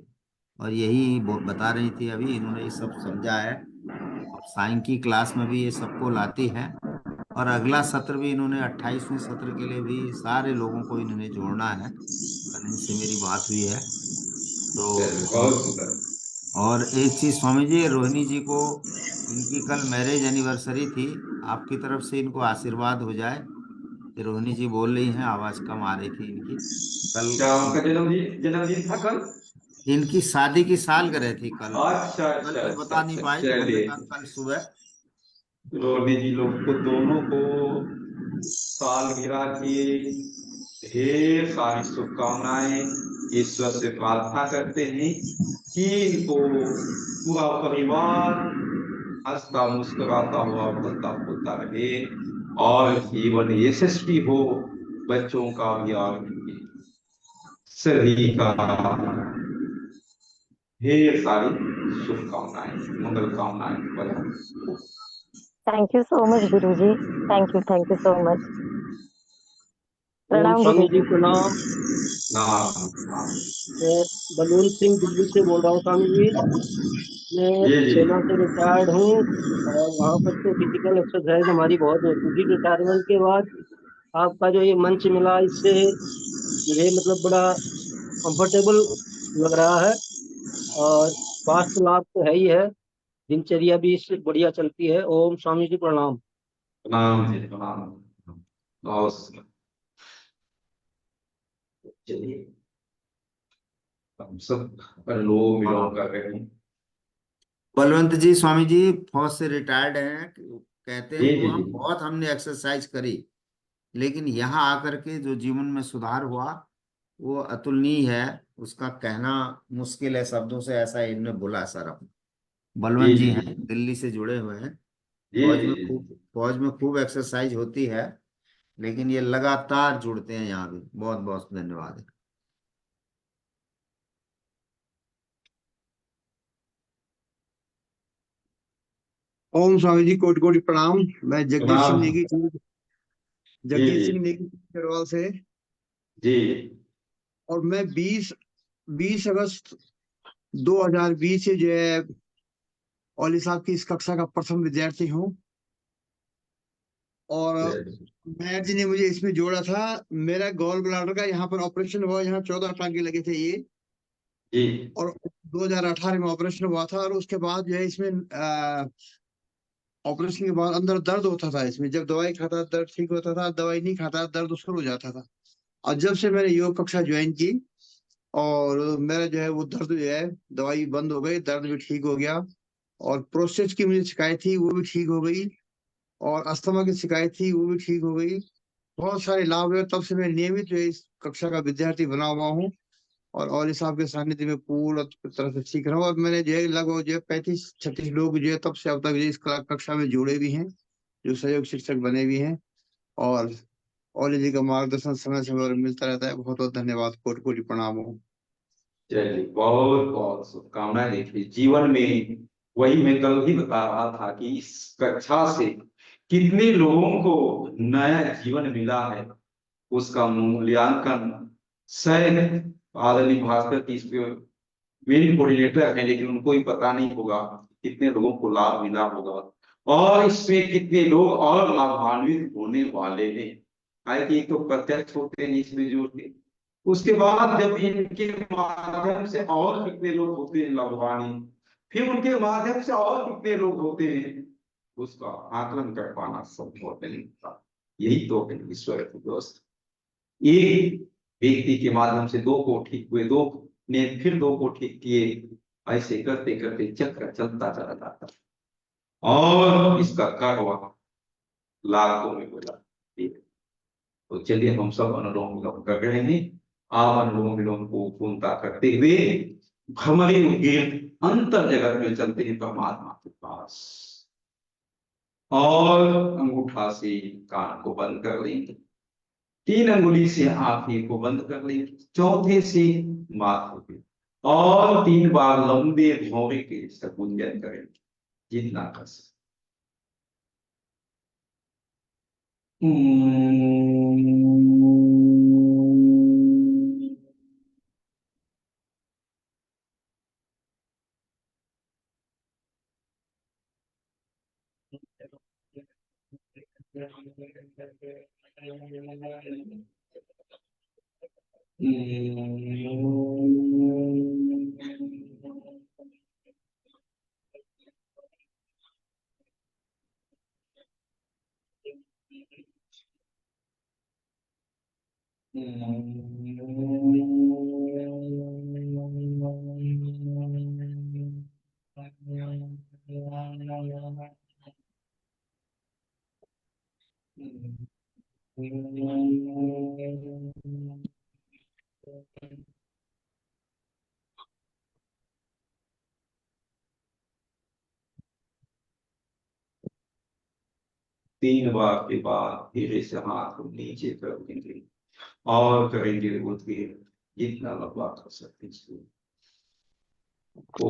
और यही बता रही थी अभी, इन्होंने ये सब समझा है, और साईं की क्लास में भी ये सबको लाती है, और अगला सत्र भी इन्होंने 28वें सत्र के लिए भी सारे लोगों को इन्होंने जोड़ना है। कल इनसे मेरी बात हुई है तो। और एक चीज स्वामी जी, रोहिणी जी को, इनकी कल मैरिज एनिवर्सरी थी, आपकी तरफ से इनको आशीर्वाद हो जाए। कि रोहिणी जी बोल रही हैं, आवाज कम आ रही थी इनकी कल। क्या उनका जन्मदिन था कल? इनकी शादी की सालगिरह थी कल। अच्छा कल अच्छा तो अच्छा बता नहीं अच्छा, पाई, तो हमने कहा कल सुबह। रोहिणी जी लोग को दोनों को सालगिरह की ढेर सारी शुभकामनाएं, ईश्वर से प्रार्थना करते हैं कि इनको पूरा परिवार हंसता मुस्कुराता हुआ फलता फूलता रहे और जीवन यशस्वी हो, बच्चों का भी और सभी का ढेर सारी शुभकामनाएं, मंगल कामनाएं। Thank you so much Guruji, thank you so much. प्रणाम स्वामी जी गुरुजी। प्रणाम। मैं बलवंत सिंह दिल्ली से बोल रहा हूँ स्वामी जी। मैं सेना से रिटायर्ड हूँ और वहाँ पर तो फिजिकल एक्सरसाइज हमारी बहुत होती थी। रिटायरमेंट के बाद आपका जो ये मंच मिला, इससे मुझे मतलब बड़ा कंफर्टेबल लग रहा है, और स्वास्थ्य लाभ तो है ही है, दिनचर्या भी इससे बढ़िया चलती है। ओम स्वामी जी प्रणाम। प्रणाम जी, प्रणाम। चलिए हम सब अनुलोम विलोम कर रहे हैं। बलवंत जी स्वामी जी फौज से रिटायर्ड हैं, कहते हैं कि जी, हम जी। बहुत हमने एक्सरसाइज करी, लेकिन यहाँ आकर के जो जीवन में सुधार हुआ वो अतुलनीय है। उसका कहना मुश्किल है शब्दों से, ऐसा इन्होंने बोला सर। बलवंत जी हैं, दिल्ली से जुड़े हुए हैं। फौज में खूब एक्सरसाइज होती है, लेकिन ये लगातार जुड़ते हैं यहाँ भी। बहुत बहुत धन्यवाद। ओम स्वामी जी, कोटि कोटि प्रणाम। मैं जगदीश सिंह नेगी चरवाल से जी। और मैं 20 अगस्त 2020 से जो है औली साहब की इस कक्षा का प्रथम विद्यार्थी हूँ, और मैट जी ने मुझे इसमें जोड़ा था। मेरा गॉल ब्लाडर का यहाँ पर ऑपरेशन हुआ, यहाँ 14 टांके लगे थे ये, और 2018 में ऑपरेशन हुआ था। और उसके बाद जो है इसमें ऑपरेशन के बाद अंदर दर्द होता था इसमें, जब दवाई खाता दर्द ठीक होता था, दवाई नहीं खाता दर्द शुरू हो जाता था। और जब से मैंने योग कक्षा ज्वाइन की और मेरा जो है वो दर्द जो है दवाई बंद हो गई, दर्द भी ठीक हो गया, और प्रोस्टेट की मुझे शिकायत थी वो भी ठीक हो गई, और अस्थमा की शिकायत थी वो भी ठीक हो गई। बहुत सारे लाभ हुए, तब से मैं नियमित जो है इस कक्षा का विद्यार्थी बना हुआ हूँ। और औली साहब के सानिध्य में पूर्ण तरह से सीख रहा हूँ। और मैंने जो है लगभग जो है 35-36 लोग जो है तब से अब तक जो इस कक्षा में जुड़े भी हैं, जो सहयोग शिक्षक बने भी हैं। और औली जी का मार्गदर्शन समय समय पर मिलता रहता है। बहुत बहुत धन्यवाद, कोटि कोटि प्रणाम हो। चलिए, बहुत बहुत शुभकामनाएं। देखिए, जीवन में वही मैं कल ही बता रहा था कि इस कक्षा से कितने लोगों को नया जीवन मिला है, उसका मूल्यांकन शायद आदरणीय भास्कर की मेरी कोऑर्डिनेटर है, लेकिन उनको ही पता नहीं होगा कितने लोगों को लाभ मिला होगा और इसमें कितने लोग और लाभान्वित होने वाले हैं। हालांकि एक तो प्रत्यक्ष होते हैं इसमें जुड़ते, उसके बाद जब इनके माध्यम से और कितने लोग होते हैं लाभान्वित, फिर उनके माध्यम से और कितने लोग होते हैं, उसका आकलन कर पाना संभव नहीं था। यही तो है ईश्वर की व्यवस्था। एक व्यक्ति के माध्यम से दो को ठीक हुए, दो ने फिर दो को ठीक किए, ऐसे करते करते चक्र चलता चला जाता और इसका कार्य लाखों में बोला। तो चलिए, हम सब अनुलोम विलोम कर रहे हैं। आप अनुलोम विलोम को पूर्णता करते हुए हमारे अंतर जगत में चलते हैं परमात्मा के पास, और अंगूठा से कान को बंद कर लेंगे, 3 अंगुली से आंखें को बंद कर लेंगे, चौथे से माथे पे, और 3 बार लंबे भौरे के इसका गुंजन करेंगे जितना कर सके। तीन बार के बाद धीरे से हाथ को नीचे कर देंगे और करेंगे उद्गीर, जितना लंबा कर सकते हैं। ओ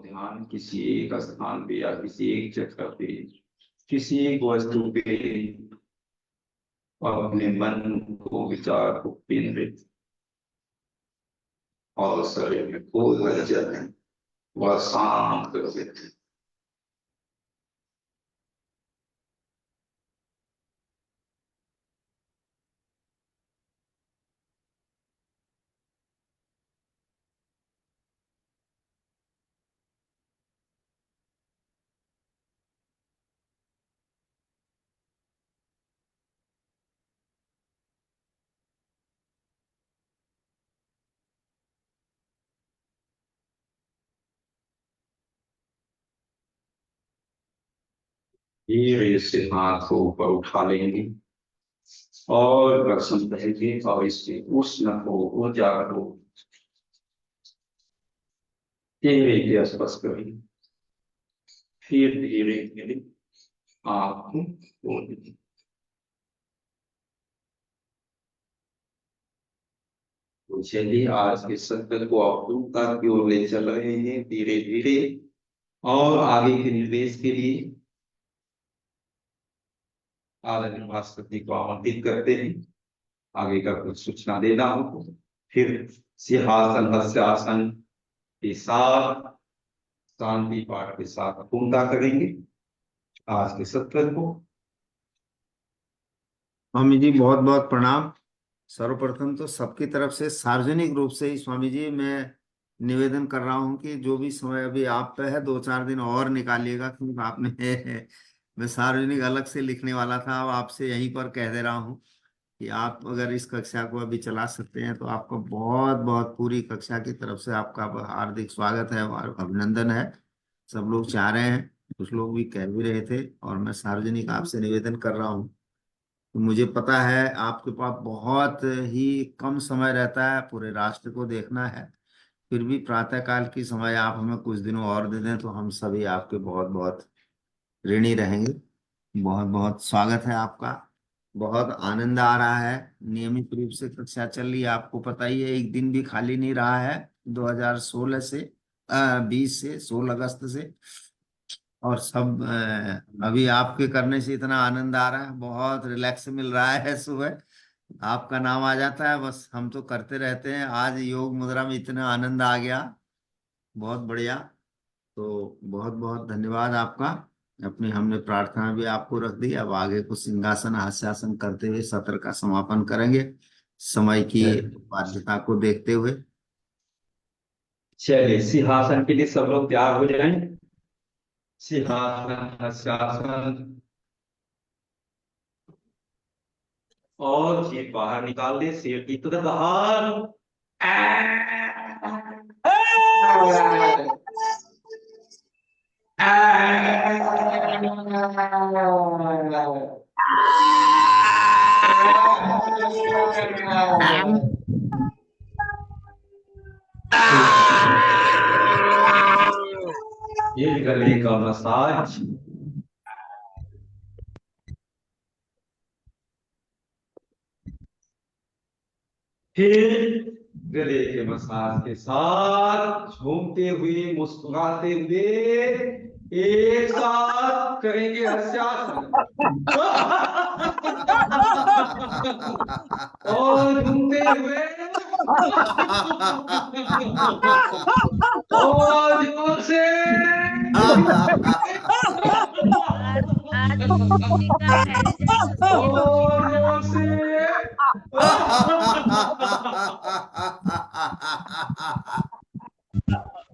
ध्यान किसी एक स्थान पे या किसी एक जगह पे, किसी एक वस्तु पे और अपने मन को, विचार को केंद्रित और शरीर में कोई वजह नहीं, वह शांत कर देते हैं। धीरे से हाथ को ऊपर उठा लेंगे और रक्षण करेंगे और इसके उष्ण को, ऊर्जा को धीरे धीरे स्पर्श करेंगे। फिर धीरे धीरे आँख को खोलेंगे। तो चलिए, आज के सत्र को पूर्णता की ओर ले चल रहे हैं धीरे धीरे, और आगे के निर्देश के लिए आदरणीय भास्कर जी को आमंत्रित करते हैं। आगे का कुछ सूचना देना हो फिर सिंहासन हस्यासन के साथ शांति पाठ के साथ पूर्णता करेंगे आज के सत्र को। स्वामी जी बहुत बहुत प्रणाम। सर्वप्रथम तो सबकी तरफ से सार्वजनिक रूप से ही स्वामी जी मैं निवेदन कर रहा हूं कि जो भी समय अभी आप पे है 2-4 दिन और निकालिएगा, क्योंकि आपने मैं सार्वजनिक अलग से लिखने वाला था, अब आपसे यहीं पर कह दे रहा हूं कि आप अगर इस कक्षा को अभी चला सकते हैं तो आपका बहुत बहुत पूरी कक्षा की तरफ से आपका हार्दिक स्वागत है और अभिनंदन है। सब लोग चाह रहे हैं, कुछ लोग भी कह भी रहे थे, और मैं सार्वजनिक आपसे निवेदन कर रहा हूँ। तो मुझे पता है आपके पास बहुत ही कम समय रहता है, पूरे राष्ट्र को देखना है, फिर भी प्रातःकाल की समय आप हमें कुछ दिनों और दे दें तो हम सभी आपके बहुत बहुत ऋणी रहेंगे। बहुत बहुत स्वागत है आपका। बहुत आनंद आ रहा है। नियमित रूप से कक्षा चल रही है, आपको पता ही है, एक दिन भी खाली नहीं रहा है 2016 से 20 से 16 अगस्त से। और सब अभी आपके करने से इतना आनंद आ रहा है, बहुत रिलैक्स मिल रहा है। सुबह आपका नाम आ जाता है, बस हम तो करते रहते हैं। आज योग मुद्रा में इतना आनंद आ गया, बहुत बढ़िया। तो बहुत बहुत धन्यवाद आपका। अपनी हमने प्रार्थना भी आपको रख दी। अब आगे को सिंहासन हास्यासन करते हुए सत्र का समापन करेंगे, समय की बाध्यता को देखते हुए। चलिए सिंहासन के लिए सब लोग तैयार हो जाएं। सिंहासन हस्यासन और ये बाहर निकाल दे, शेर की तरह बाहर। ये गले का मसाज। फिर गले के मसाज के साथ झूमते हुए मुस्कुराते हुए एक साथ करेंगे हस्यासन और झूमते हुए और जोर से और जोर से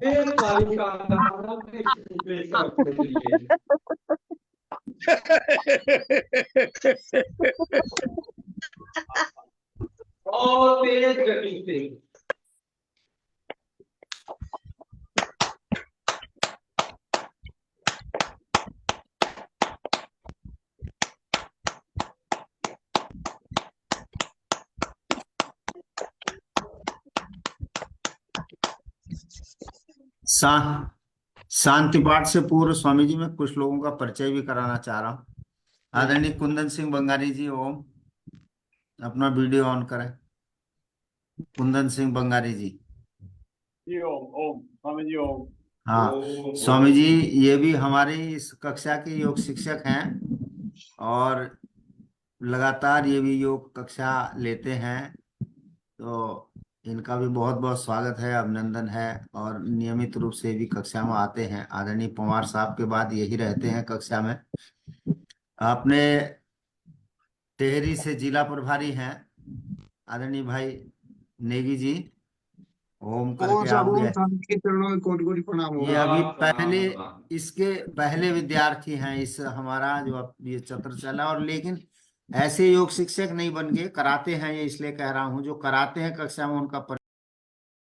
एक तारीख का और तेज गति से शांति पाठ से पूर्व स्वामी जी मैं कुछ लोगों का परिचय भी कराना चाह रहा हूँ। आदरणीय कुंदन सिंह बंगारी जी, ओम अपना वीडियो ऑन करें। कुंदन सिंह बंगारी जी। ओम ओम स्वामी जी ओम। हाँ स्वामी जी, ये भी हमारी इस कक्षा के योग शिक्षक हैं और लगातार ये भी योग कक्षा लेते हैं, तो इनका भी बहुत बहुत स्वागत है, अभिनंदन है। और नियमित रूप से भी कक्षा में आते हैं। आदरणीय पवार साहब के बाद यही रहते हैं कक्षा में। अपने टेहरी से जिला प्रभारी हैं आदरणीय भाई नेगी जी, ओम करके आप कोटि प्रणाम। ये अभी पहले इसके पहले विद्यार्थी हैं इस हमारा जो अब ये सत्र चला, और लेकिन ऐसे योग शिक्षक नहीं बन गए, कराते हैं ये, इसलिए कह रहा हूँ जो कराते हैं कक्षा में उनका